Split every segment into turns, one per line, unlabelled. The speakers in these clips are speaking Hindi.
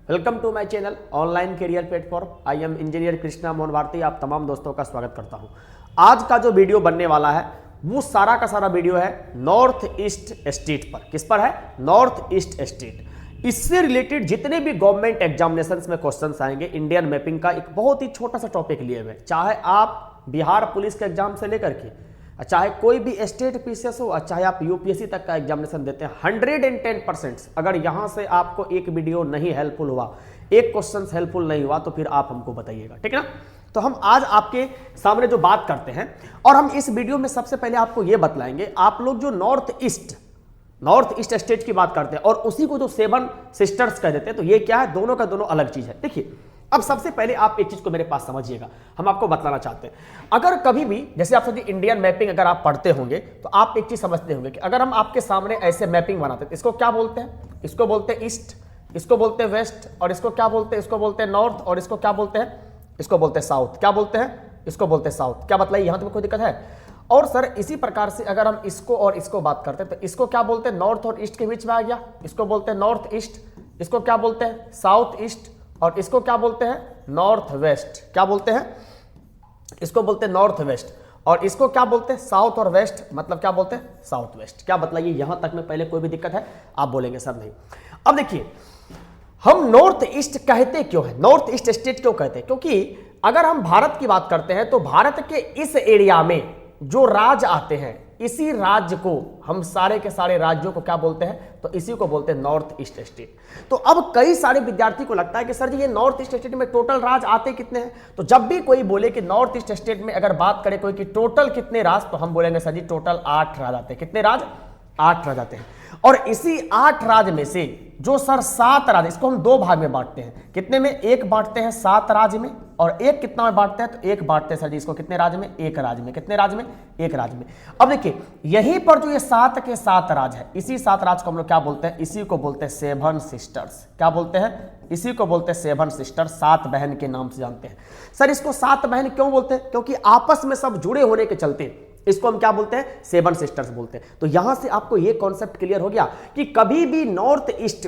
Welcome to my channel online career platform. I am engineer Krishna Mohan Bharati. आप तमाम दोस्तों का स्वागत करता हूं। आज का जो वीडियो बनने वाला है वो सारा का सारा वीडियो है नॉर्थ ईस्ट स्टेट पर। किस पर है? North east state. इससे रिलेटेड जितने भी गवर्नमेंट एग्जामिनेशंस में क्वेश्चंस आएंगे, इंडियन मैपिंग का एक बहुत ही छोटा सा टॉपिक लिए हुए, चाहे आप बिहार पुलिस के एग्जाम से लेकर के चाहे कोई भी स्टेट पीसीएस हो, चाहे आप यूपीएससी तक का एग्जामिनेशन देते हैं, 110% अगर यहां से आपको एक वीडियो नहीं हेल्पफुल हुआ, एक क्वेश्चन हेल्पफुल नहीं हुआ, तो फिर आप हमको बताइएगा, ठीक है ना। तो हम आज आपके सामने जो बात करते हैं, और हम इस वीडियो में सबसे पहले आपको यह बतलाएंगे, आप लोग जो नॉर्थ ईस्ट स्टेट की बात करते हैं और उसी को जो 7 सिस्टर्स कह देते हैं, तो ये क्या है? दोनों का दोनों अलग चीज है। देखिए, अब सबसे पहले आप एक चीज को मेरे पास समझिएगा, हम आपको बताना चाहते हैं। अगर कभी भी जैसे आप समझिए इंडियन मैपिंग अगर आप पढ़ते होंगे तो आप एक चीज समझते होंगे कि अगर हम आपके सामने ऐसे मैपिंग बनाते हैं, इसको क्या बोलते हैं? इसको बोलते हैं ईस्ट, इसको बोलते हैं वेस्ट, और इसको क्या बोलते हैं? इसको बोलते हैं नॉर्थ, और इसको क्या बोलते हैं? इसको बोलते हैं साउथ। क्या बोलते हैं? इसको बोलते हैं साउथ। क्या बताइए, यहां तो कोई दिक्कत है? और सर इसी प्रकार से अगर हम इसको और इसको बात करते हैं तो इसको क्या बोलते हैं? नॉर्थ और ईस्ट के बीच में आ गया, इसको बोलते हैं नॉर्थ ईस्ट। इसको क्या बोलते हैं? South east. और इसको क्या बोलते हैं? North west. क्या बोलते हैं? इसको बोलते हैं नॉर्थ वेस्ट। और इसको क्या बोलते हैं? साउथ और वेस्ट, मतलब क्या बोलते हैं? South west. क्या बताइए, यहां तक में पहले कोई भी दिक्कत है? आप बोलेंगे सर नहीं। अब देखिए, हम नॉर्थ ईस्ट कहते क्यों है? नॉर्थ ईस्ट स्टेट क्यों कहते हैं? क्योंकि अगर हम भारत की बात करते हैं तो भारत के इस एरिया में जो राज्य आते हैं, इसी राज्य को हम सारे के सारे राज्यों को क्या बोलते हैं? तो इसी को बोलते हैं नॉर्थ ईस्ट स्टेट। तो अब कई सारे विद्यार्थी को लगता है कि सर जी ये नॉर्थ ईस्ट स्टेट में टोटल राज्य आते कितने हैं? तो जब भी कोई बोले कि नॉर्थ ईस्ट स्टेट में अगर बात करे कोई कि टोटल कितने राज्य, तो हम बोलेंगे सर जी टोटल 8 राज्य आते हैं। कितने राज्य? 8 राज्य आते हैं। और इसी 8 राज्य में से जो सर 7 राज्य, इसको हम 2 भाग में बांटते हैं। कितने में? एक बांटते हैं 7 राज्य में, और एक कितना में बांटते हैं? तो एक बांटते हैं सर जी इसको कितने राज्य में? एक राज्य में। कितने राज्य में? एक राज्य में। अब देखिए, यहीं पर जो ये 7 के 7 राज्य है, इसी 7 राज्य को हम लोग क्या बोलते हैं? इसी को बोलते हैं 7 सिस्टर्स। क्या बोलते हैं? इसी को बोलते हैं 7 सिस्टर, 7 बहन के नाम से जानते हैं। सर इसको 7 बहन क्यों बोलते हैं? क्योंकि आपस में सब जुड़े होने के चलते इसको हम क्या बोलते हैं? 7 सिस्टर्स बोलते हैं। तो यहां से आपको यह कॉन्सेप्ट क्लियर हो गया कि कभी भी नॉर्थ ईस्ट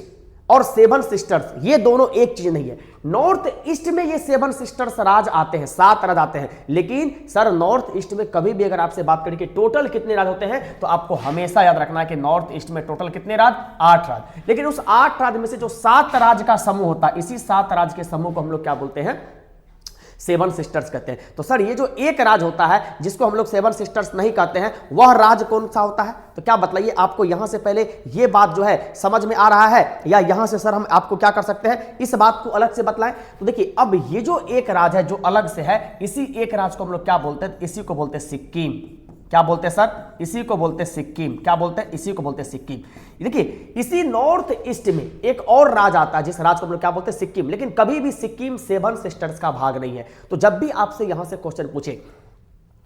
और 7 सिस्टर्स ये दोनों एक चीज नहीं है। नॉर्थ ईस्ट में ये 7 सिस्टर्स राज आते हैं, 7 राज आते हैं, लेकिन सर नॉर्थ ईस्ट में कभी भी अगर आपसे बात करें कि टोटल कितने राज होते हैं, तो आपको हमेशा याद रखना है कि नॉर्थ ईस्ट में टोटल कितने राज? 8 राज। लेकिन उस 8 राज में से जो 7 राज का समूह होता है, इसी 7 राज के समूह को हम लोग क्या बोलते हैं? 7 सिस्टर्स कहते हैं। तो सर ये जो एक राज होता है जिसको हम लोग 7 सिस्टर्स नहीं कहते हैं, वह राज कौन सा होता है? तो क्या बताइए, आपको यहां से पहले ये बात जो है समझ में आ रहा है, या यहां से सर हम आपको क्या कर सकते हैं, इस बात को अलग से बतलाएं? तो देखिए, अब ये जो एक राज है जो अलग से है, इसी एक राज को हम लोग क्या बोलते हैं? इसी को बोलते हैं सिक्किम। क्या बोलते हैं सर? इसी को बोलते हैं सिक्किम। क्या बोलते हैं? इसी को बोलते हैं सिक्किम। देखिए, इसी नॉर्थ ईस्ट में एक और राज आता है जिस राज को हम लोग क्या बोलते हैं? सिक्किम। लेकिन कभी भी सिक्किम 7 सिस्टर्स का भाग नहीं है। तो जब भी आपसे यहां से क्वेश्चन पूछे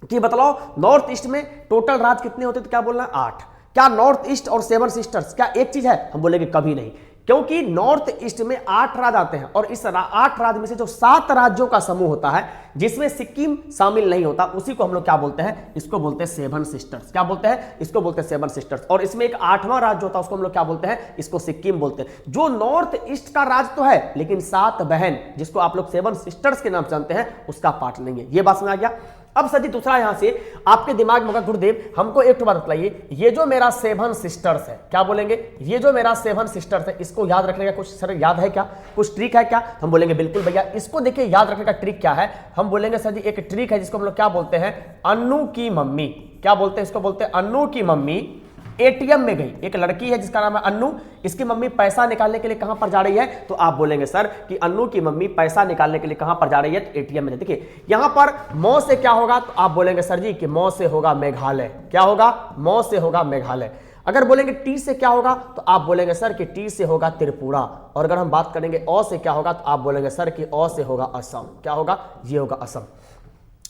कि बताओ नॉर्थ ईस्ट में टोटल राज कितने होते, तो क्या बोलना है? 8। क्या नॉर्थ ईस्ट और 7 सिस्टर्स क्या एक चीज है? हम बोलेंगे कभी नहीं, क्योंकि नॉर्थ ईस्ट में 8 राज्य आते हैं, और इस 8 राज्य में से जो 7 राज्यों का समूह होता है जिसमें सिक्किम शामिल नहीं होता, उसी को हम लोग क्या बोलते हैं? इसको बोलते हैं 7 सिस्टर्स। क्या बोलते हैं? इसको बोलते हैं 7 सिस्टर्स। और इसमें एक 8वां राज्य होता है, उसको हम लोग क्या बोलते हैं? इसको सिक्किम बोलते हैं। जो नॉर्थ ईस्ट का राज्य तो है, लेकिन 7 बहन जिसको आप लोग 7 सिस्टर्स के नाम से जानते हैं, उसका पार्ट नहीं है। ये बात समझ आ गया? अब सर जी दूसरा यहां से आपके दिमाग में होगा, गुरुदेव हमको एक बात बताइए, ये जो मेरा 7 सिस्टर्स है, क्या बोलेंगे? ये जो मेरा 7 सिस्टर्स है, इसको याद रखने का कुछ सर याद है क्या? कुछ ट्रिक है क्या? हम बोलेंगे बिल्कुल भैया। इसको देखिए, याद रखने का ट्रिक क्या है? हम बोलेंगे सर जी एक ट्रिक है जिसको हम लोग क्या बोलते हैं? अन्नू की मम्मी। क्या बोलते हैं? इसको बोलते हैं अन्नू की मम्मी एटीएम में गई। एक लड़की है जिसका नाम है अन्नू, इसकी मम्मी पैसा निकालने के लिए कहां पर जा रही है? तो आप बोलेंगे सर कि अन्नू की मम्मी पैसा निकालने के लिए कहां पर जा रही है? तो एटीएम में। देखिए, यहां पर मौ से क्या होगा? तो आप बोलेंगे सर जी कि मौ से होगा मेघालय। क्या होगा? मौ से होगा मेघालय। अगर बोलेंगे टी से क्या होगा? तो आप बोलेंगे सर कि टी से होगा त्रिपुरा। और अगर हम बात करेंगे ओ से क्या होगा? तो आप बोलेंगे सर कि ओ से होगा असम। क्या होगा? ये होगा असम।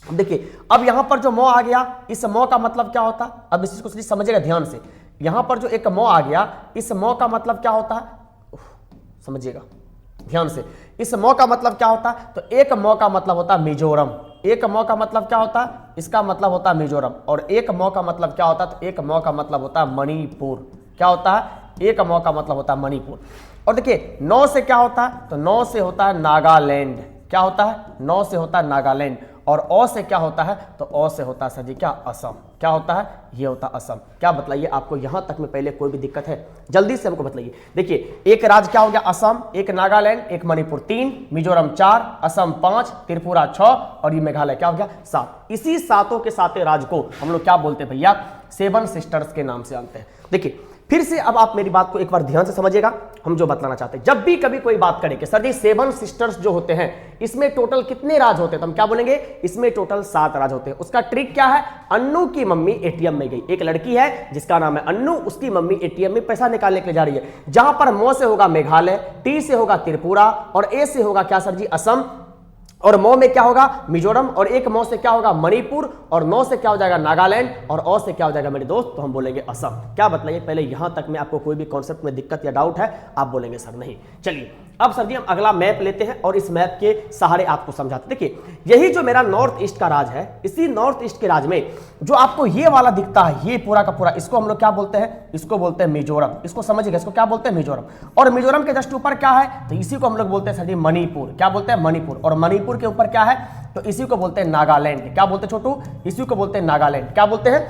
देखिए, अब यहां पर जो मौ आ गया, इस मौ का मतलब क्या होता है? अब इस चीज को समझिएगा ध्यान से। यहां पर जो एक मौ आ गया, इस मौ का मतलब क्या होता है? समझिएगा ध्यान से। इस मौ का मतलब क्या होता है? तो एक मौ का मतलब होता है मिजोरम। एक मौ का मतलब क्या होता है? इसका मतलब होता है मिजोरम। और एक मौ का मतलब क्या होता है? तो एक मौ का मतलब होता है मणिपुर। क्या होता है? एक मौ का मतलब होता है मणिपुर। और देखिए 9 से क्या होता है, तो 9 से होता है नागालैंड। क्या होता है, 9 से होता है नागालैंड। और ओ से क्या होता है, तो ओ से होता है सर जी क्या, असम। क्या होता है, ये होता है असम। क्या बतलाइए, आपको यहां तक में पहले कोई भी दिक्कत है, जल्दी से हमको बतलाइए। देखिए एक राज्य क्या हो गया, असम, एक नागालैंड, एक मणिपुर 3, मिजोरम 4, असम 5, त्रिपुरा 6 और ये मेघालय क्या हो गया 7। इसी सातों के सातों राज्य को हम लोग क्या बोलते हैं भैया, 7 सिस्टर्स के नाम से जानते हैं। देखिए फिर से अब आप मेरी बात को एक बार ध्यान से समझिएगा, हम जो बतलाना चाहते हैं। जब भी कभी कोई बात करे कि सर जी 7 सिस्टर्स जो होते हैं इसमें टोटल कितने राज होते हैं, तो हम क्या बोलेंगे, इसमें टोटल 7 राज होते हैं। उसका ट्रिक क्या है, अन्नू की मम्मी एटीएम में गई, एक लड़की है जिसका नाम है अन्नू, उसकी मम्मी एटीएम में पैसा निकालने के लिए जा रही है। जहां पर मो से होगा मेघालय, टी से होगा त्रिपुरा और ए से होगा क्या सर जी, असम, और मो में क्या होगा मिजोरम, और एक मो से क्या होगा मणिपुर, और 9 से क्या हो जाएगा नागालैंड, और ओ से क्या हो जाएगा मेरे दोस्त, तो हम बोलेंगे असम। क्या बतलाइए, पहले यहां तक में आपको कोई भी कॉन्सेप्ट में दिक्कत या डाउट है, आप बोलेंगे सर नहीं। चलिए अब सर जी हम अगला मैप लेते हैं और इस मैप के सहारे आपको समझाते। देखिए यही जो मेरा नॉर्थ ईस्ट का राज है, इसी नॉर्थ ईस्ट के राज में जो आपको ये वाला दिखता है, ये पूरा का पूरा, इसको हम लोग क्या बोलते हैं, इसको बोलते हैं मिजोरम। इसको समझिएगा, इसको क्या बोलते हैं, मिजोरम। और मिजोरम के जस्ट ऊपर क्या है, तो इसी को हम लोग बोलते हैं सर जी मणिपुर। क्या बोलते हैं, मणिपुर। और मणिपुर के ऊपर क्या है, तो इसी को बोलते हैं नागालैंड। क्या बोलते हैं छोटू, इसी को बोलते हैं नागालैंड। क्या बोलते हैं,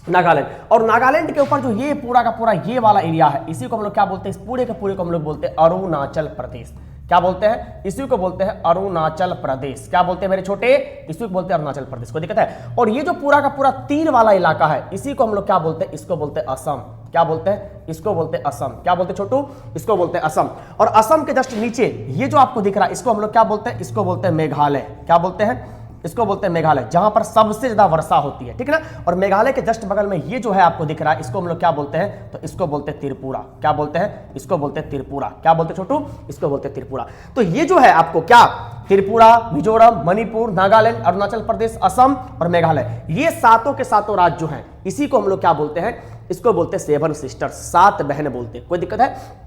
नागालैंड। और नागालैंड के ऊपर जो ये पूरा का पूरा ये वाला एरिया है, इसी को हम लोग क्या बोलते हैं, इस पूरे के पूरे को हम लोग बोलते हैं अरुणाचल प्रदेश। क्या बोलते हैं, इसी को बोलते हैं अरुणाचल प्रदेश। क्या बोलते हैं मेरे छोटे, इसी को बोलते हैं अरुणाचल प्रदेश। कोई दिक्कत है। और ये जो पूरा का पूरा तीर वाला इलाका है, इसी को हम लोग क्या बोलते हैं, इसको बोलते हैं असम। क्या बोलते हैं, इसको बोलते हैं असम। क्या बोलते हैं छोटू, इसको बोलते हैं असम। और असम के जस्ट नीचे ये जो आपको दिख रहा है, इसको हम लोग क्या बोलते हैं, इसको बोलते हैं मेघालय। क्या बोलते हैं, इसको बोलते हैं मेघालय, जहां पर सबसे ज्यादा वर्षा होती है, ठीक है ना। और मेघालय के जस्ट बगल में ये जो है आपको दिख रहा है, इसको हम लोग क्या बोलते हैं, तो इसको बोलते हैं त्रिपुरा। क्या बोलते हैं, इसको बोलते हैं त्रिपुरा। क्या बोलते हैं छोटू, इसको बोलते हैं त्रिपुरा। तो ये जो है आपको क्या, त्रिपुरा, मिजोरम, मणिपुर, नागालैंड, अरुणाचल प्रदेश, असम और मेघालय, ये सातों के सातों राज्य जो हैं, इसी को हम लोग क्या बोलते हैं, इसको बोलते हैं 7 सिस्टर्स, 7 बहन बोलते हैं। कोई दिक्कत है।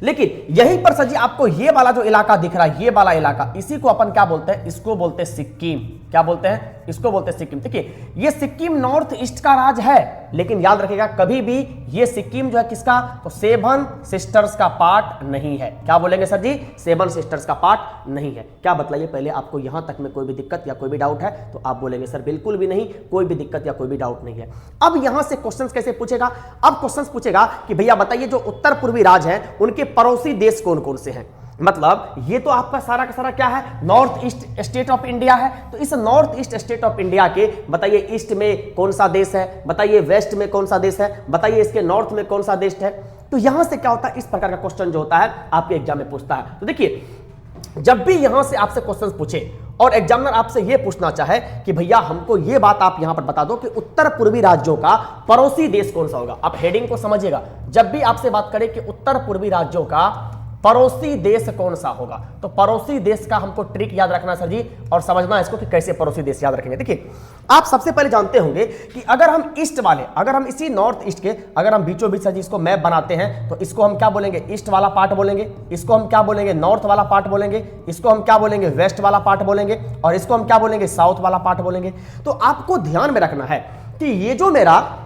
लेकिन यहीं पर सर जी आपको ये वाला जो इलाका दिख रहा है, ये वाला इलाका, इसी को अपन क्या बोलते हैं, इसको बोलते हैं सिक्किम। क्या बोलते हैं, इसको बोलते हैं सिक्किम। देखिए ये सिक्किम नॉर्थ ईस्ट का राज है, लेकिन याद रखिएगा कभी भी ये सिक्किम जो है किसका, तो 7 सिस्टर्स का पार्ट नहीं है। क्या बोलेंगे सर जी, 7 सिस्टर्स का पार्ट नहीं है। क्या बतलाइए, पहले आपको यहां तक में कोई भी दिक्कत या कोई भी डाउट है, तो आप बोलेंगे सर बिल्कुल भी नहीं, कोई भी दिक्कत या कोई भी डाउट नहीं है। अब यहां से क्वेश्चंस कैसे पूछेगा, अब क्वेश्चंस पूछेगा कि भैया बताइए जो उत्तर पूर्वी राज है उनके पड़ोसी देश कौन कौन से हैं। मतलब ये तो आपका सारा का सारा क्या है, north east state of India है। तो इस north east state of India के बताइए ईस्ट में कौन सा देश है, बताइए वेस्ट में कौन सा देश है, बताइए इसके नॉर्थ में कौन सा देश है। तो यहां से क्या होता है, इस प्रकार का क्वेश्चन जो होता है आपके एग्जाम में पूछता है। तो देखिए जब भी यहां से आपसे क्वेश्चन पूछे और एग्जामिनर आपसे यह पूछना चाहे कि भैया हमको यह बात आप यहां पर बता दो कि उत्तर पूर्वी राज्यों का पड़ोसी देश कौन सा होगा, आप हेडिंग को समझिएगा। जब भी आपसे बात करें कि उत्तर पूर्वी राज्यों का पड़ोसी देश कौन सा होगा, तो पड़ोसी देश का हमको ट्रिक याद रखना सर जी, और समझना इसको कि कैसे पड़ोसी देश याद रखेंगे। देखिए आप सबसे पहले जानते होंगे कि अगर हम ईस्ट वाले, अगर हम इसी नॉर्थ ईस्ट के अगर हम बीचों बीच सर जी इसको मैप बनाते हैं, तो इसको हम क्या बोलेंगे, ईस्ट वाला पार्ट बोलेंगे, इसको हम क्या बोलेंगे, नॉर्थ वाला पार्ट बोलेंगे, इसको हम क्या बोलेंगे, वेस्ट वाला पार्ट बोलेंगे, और इसको हम क्या बोलेंगे, साउथ वाला पार्ट बोलेंगे। तो आपको ध्यान में रखना है कि ये जो मेरा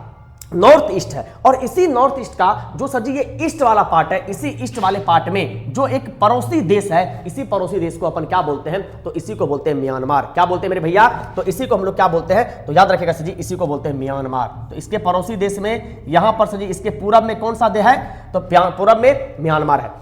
नॉर्थ ईस्ट है, और इसी नॉर्थ ईस्ट का जो सर जी ये ईस्ट वाला पार्ट है, इसी ईस्ट वाले पार्ट में जो एक पड़ोसी देश है, इसी पड़ोसी देश को अपन क्या बोलते हैं, तो इसी को बोलते हैं म्यांमार। क्या बोलते हैं मेरे भैया, तो इसी को हम लोग क्या बोलते हैं, तो याद रखिएगा सर जी, इसी को बोलते हैं म्यांमार। तो इसके पड़ोसी देश में यहां पर सर जी इसके पूरब में कौन सा देश है, तो पूरब में म्यांमार है।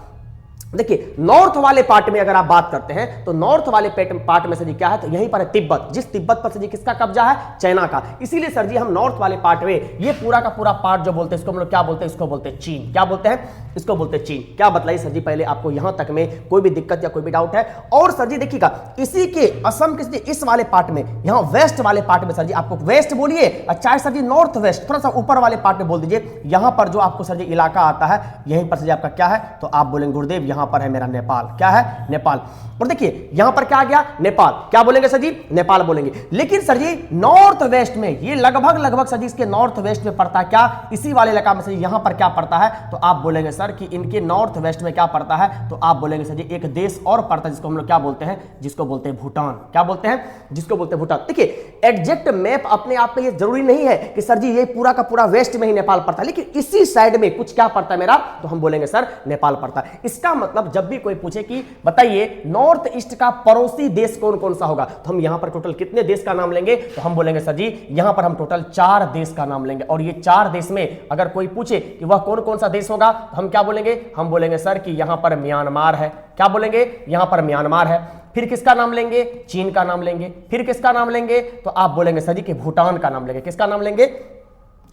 देखिए नॉर्थ वाले पार्ट में अगर आप बात करते हैं, तो नॉर्थ वाले पार्ट में सर जी क्या है, तो यहीं पर है तिब्बत। जिस तिब्बत पर सर जी किसका कब्जा है, चाइना का। इसीलिए सर जी हम नॉर्थ वाले पार्ट में ये पूरा का पूरा पार्ट जो बोलते हैं, इसको हम लोग क्या बोलते हैं, इसको बोलते हैं चीन। क्या बोलते हैं, इसको बोलते हैं चीन। क्या बतलाइए सर जी, पहले आपको यहां तक में कोई भी दिक्कत या कोई भी डाउट है। और सर जी देखिएगा इसी के असम के इस वाले पार्ट में, यहां वेस्ट वाले पार्ट में सर जी आपको वेस्ट बोलिए, चाहे सर जी नॉर्थ वेस्ट थोड़ा सा ऊपर वाले पार्ट में बोल दीजिए, यहां पर जो आपको सर जी इलाका आता है, यहीं पर सर जी आपका क्या है, तो आप बोलेंगे गुरुदेव यहां यहां पर है मेरा नेपाल। क्या है? नेपाल। और देखिए यहां पर क्या आ गया? नेपाल। क्या बोलेंगे सर जी? नेपाल बोलेंगे। लेकिन सर जी नॉर्थ वेस्ट में, ये लगभग सर जी इसके नॉर्थ वेस्ट में पड़ता है क्या? इसी वाले इलाका में सर यहां पर क्या पड़ता है? तो आप बोलेंगे सर कि इनके नॉर्थ वेस्ट में क्या पड़ता है? तो आप बोलेंगे सर जी एक देश और पड़ता है जिसको हम लोग क्या बोलते हैं? जिसको बोलते हैं भूटान। क्या बोलते हैं? जिसको बोलते हैं भूटान। देखिए एग्जैक्ट मैप अपने आप में ये जरूरी नहीं है कि सर जी ये पूरा का पूरा वेस्ट में ही नेपाल पड़ता है, लेकिन इसी साइड में कुछ क्या पड़ता है मेरा, तो हम बोलेंगे सर नेपाल पड़ता है। इसका मतलब जब भी कोई पूछे कि बताइए नॉर्थ ईस्ट का पड़ोसी देश कौन कौन सा होगा, तो हम यहां पर टोटल कितने देश का नाम लेंगे, तो हम बोलेंगे सर जी यहां पर हम टोटल 4 देश का नाम लेंगे। और ये 4 देश में अगर कोई पूछे कि वह कौन कौन सा देश होगा, तो हम क्या बोलेंगे? हम बोलेंगे सर कि यहां पर म्यांमार है। क्या बोलेंगे? यहां पर म्यांमार है। फिर किसका नाम लेंगे? चीन का नाम लेंगे। फिर किसका नाम लेंगे? तो आप बोलेंगे सर जी कि भूटान का नाम लेंगे। किसका नाम लेंगे?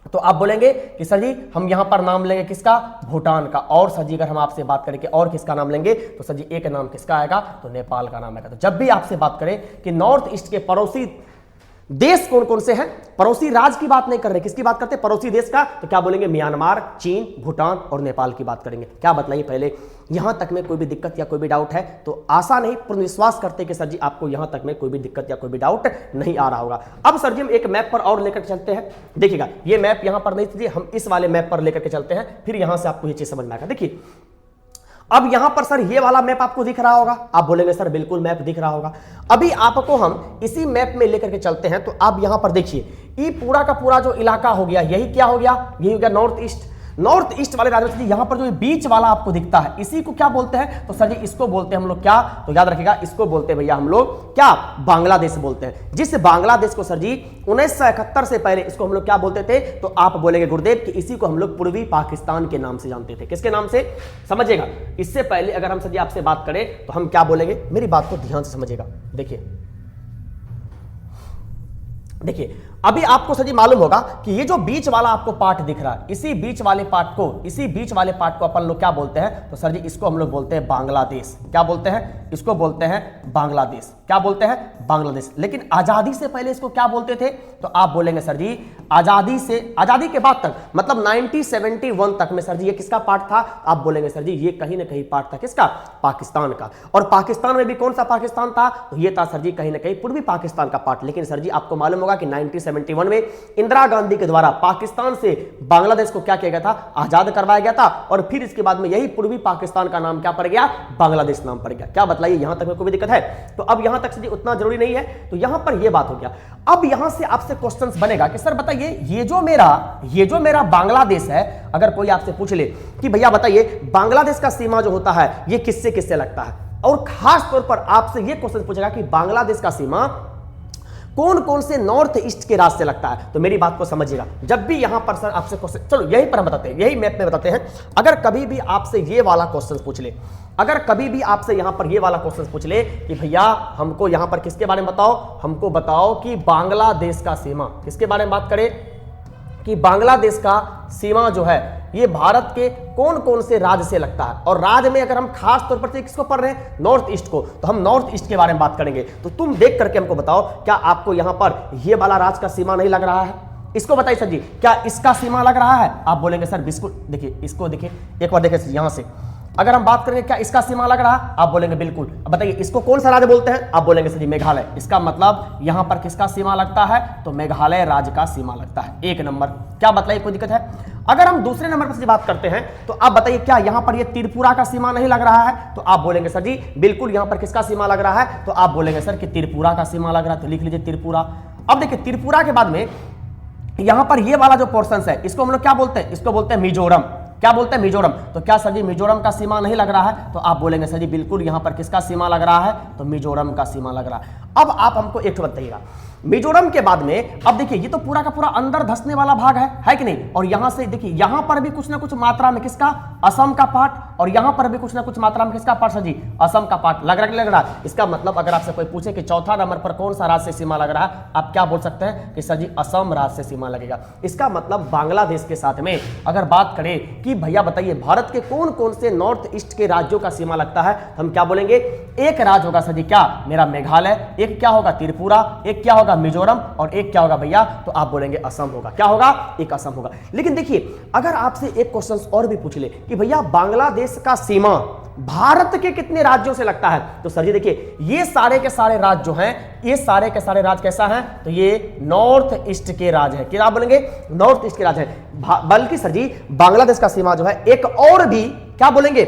तो आप बोलेंगे कि सर जी हम यहां पर नाम लेंगे किसका? भूटान का। और सर जी अगर हम आपसे बात करें कि और किसका नाम लेंगे, तो सर जी एक नाम किसका आएगा? तो नेपाल का नाम आएगा। तो जब भी आपसे बात करें कि नॉर्थ ईस्ट के पड़ोसी देश कौन कौन से हैं, पड़ोसी राज्य की बात नहीं कर रहे, किसकी बात करते हैं? पड़ोसी देश का। तो क्या बोलेंगे? म्यांमार, चीन, भूटान और नेपाल की बात करेंगे। क्या बतलाइए पहले, यहां तक में कोई भी दिक्कत या कोई भी डाउट है? तो आशा नहीं पूर्ण विश्वास करते कि सर जी आपको यहां तक में कोई भी दिक्कत या कोई भी डाउट नहीं आ रहा होगा। अब सर जी हम एक मैप पर और लेकर चलते हैं। देखिएगा ये मैप यहां पर नहीं थी, हम इस वाले मैप पर लेकर के चलते हैं, फिर यहां से आपको ये चीज समझ में आएगा। देखिए अब यहां पर सर ये वाला मैप आपको दिख रहा होगा, आप बोलेंगे सर बिल्कुल मैप दिख रहा होगा। अभी आपको हम इसी मैप में लेकर के चलते हैं, तो आप यहां पर देखिए ये पूरा का पूरा जो इलाका हो गया, यही क्या हो गया? यही हो गया नॉर्थ ईस्ट। नॉर्थ ईस्ट वाले राज्य में यहां पर जो बीच वाला आपको दिखता है, इसी को क्या बोलते हैं? तो सर जी इसको बोलते हैं हम लोग क्या? तो याद रखिएगा इसको बोलते हैं भैया हम लोग क्या? बांग्लादेश बोलते हैं। जिस बांग्लादेश को सर जी 1971 से पहले इसको हम लोग क्या बोलते थे? तो आप बोलेंगे गुरुदेव कि इसी को हम लोग पूर्वी पाकिस्तान के नाम से जानते थे। किसके नाम से? समझिएगा इससे पहले अगर हम सर जी आपसे बात करें तो हम क्या बोलेंगे, मेरी बात को ध्यान से समझिएगा। देखिए अभी आपको सर जी मालूम होगा कि ये जो बीच वाला आपको पार्ट दिख रहा है, इसी बीच वाले पार्ट को अपन लोग क्या बोलते हैं? तो सर जी इसको हम लोग बोलते हैं बांग्लादेश। क्या बोलते हैं? इसको बोलते हैं बांग्लादेश। क्या बोलते हैं? बांग्लादेश। लेकिन आजादी से पहले इसको क्या बोलते थे? तो आप बोलेंगे सर जी आजादी के बाद तक मतलब 1971 तक में सर जी ये किसका पार्ट था? आप बोलेंगे सर जी ये कहीं ना कहीं पार्ट था किसका? पाकिस्तान का। और पाकिस्तान में भी कौन सा पाकिस्तान था? तो ये था सर जी कहीं ना कहीं पूर्वी पाकिस्तान का पार्ट। लेकिन सर जी आपको मालूम होगा कि 1971 में इंदिरा गांधी के द्वारा पाकिस्तान से बांग्लादेश को क्या किया गया था? आजाद करवाया गया था। और फिर इसके बाद में यही पूर्वी पाकिस्तान का नाम क्या पड़ गया? बांग्लादेश नाम पड़ गया। क्या बतलाइए यहां तक में कोई भी दिक्कत है? तो अब यहां तक से उतना जरूरी नहीं है, तो यहां पर यह बात हो गया। अब यहां से आपसे क्वेश्चन बनेगा कि सर बताइए ये जो मेरा बांग्लादेश है, अगर कोई आपसे पूछ ले कि भैया बताइए बांग्लादेश का सीमा जो होता है ये किससे किससे लगता है, और खास तौर पर आपसे यह क्वेश्चन पूछेगा कि बांग्लादेश का सीमा कौन कौन से नॉर्थ ईस्ट के रास्ते लगता है, तो मेरी बात को समझिएगा। जब भी यहां पर सर आपसे क्वेश्चन, चलो यहीं पर हम बताते हैं, यही मैप में बताते हैं। अगर कभी भी आपसे ये वाला क्वेश्चन पूछ ले, अगर कभी भी आपसे यहां पर ये वाला क्वेश्चन पूछ ले कि भैया हमको यहां पर किसके बारे में बताओ, हमको बताओ कि बांग्लादेश का सीमा, किसके बारे में बात करें कि बांग्लादेश का सीमा जो है ये भारत के कौन कौन से राज्य से लगता है, और राज्य में अगर हम खास तौर पर किसको पढ़ रहे हैं? नॉर्थ ईस्ट को, तो हम नॉर्थ ईस्ट के बारे में बात करेंगे। तो तुम देख करके हमको बताओ क्या आपको यहां पर ये वाला राज्य का सीमा नहीं लग रहा है? इसको बताइए सर जी क्या इसका सीमा लग रहा है? आप बोलेंगे सर बिल्कुल। देखिए इसको देखिए एक बार देखिए यहां से अगर हम बात करेंगे क्या इसका सीमा लग रहा है? आप बोलेंगे बिल्कुल। अब बताइए इसको कौन सा राज्य बोलते हैं? आप बोलेंगे सर जी मेघालय। इसका मतलब यहां पर किसका सीमा लगता है? तो मेघालय राज्य का सीमा लगता है। एक नंबर। क्या बताइए कोई दिक्कत है? अगर हम दूसरे नंबर पर बात करते हैं तो आप बताइए क्या यहां पर ये त्रिपुरा का सीमा नहीं लग रहा है? तो आप बोलेंगे सर जी बिल्कुल यहां पर किसका सीमा लग रहा है? तो आप बोलेंगे सर कि त्रिपुरा का सीमा लग रहा है, तो लिख लीजिए त्रिपुरा। अब देखिए त्रिपुरा के बाद में यहां पर ये वाला जो पोर्शन है इसको हम लोग क्या बोलते हैं? इसको बोलते हैं मिजोरम। क्या बोलते हैं? मिजोरम। तो क्या सर जी मिजोरम का सीमा नहीं लग रहा है? तो आप बोलेंगे सर जी बिल्कुल यहां पर किसका सीमा लग रहा है? तो मिजोरम का सीमा लग रहा है। अब आप हमको एक बताइएगा मिजोरम के बाद में, अब देखिए ये तो पूरा का पूरा अंदर धंसने वाला भाग है कि नहीं? और यहां से देखिए यहां पर भी कुछ ना कुछ मात्रा में किसका? असम का पार्ट, और यहां पर भी कुछ ना कुछ मात्रा में किसका पार्ट सर जी? असम का पार्ट लग रहा है। इसका मतलब अगर आपसे कोई पूछे कि चौथा नंबर पर कौन सा राज्य से सीमा लग रहा है, आप क्या बोल सकते हैं कि सर जी असम राज्य से सीमा लगेगा। इसका मतलब बांग्लादेश के साथ में अगर बात करें कि भैया बताइए भारत के कौन कौन से नॉर्थ ईस्ट के राज्यों का सीमा लगता है, हम क्या बोलेंगे? एक राज्य होगा सर जी क्या? मेरा मेघालय, एक क्या होगा? त्रिपुरा, एक क्या होगा? मिजोरम, और एक क्या होगा भैया? तो आप बोलेंगे असम होगा। क्या होगा? एक असम होगा। लेकिन देखिए अगर आपसे एक क्वेश्चन और भी पूछ ले कि भैया बांग्लादेश का सीमा भारत के कितने राज्यों से लगता है? तो सर जी देखिए, ये सारे के सारे राज्य जो हैं, ये सारे के सारे राज्य कैसा है? तो ये नॉर्थ ईस्ट के राज्य है। क्या बोलेंगे? नॉर्थ ईस्ट के राज्य है। बल्कि सर जी बांग्लादेश का सीमा जो है एक और भी क्या बोलेंगे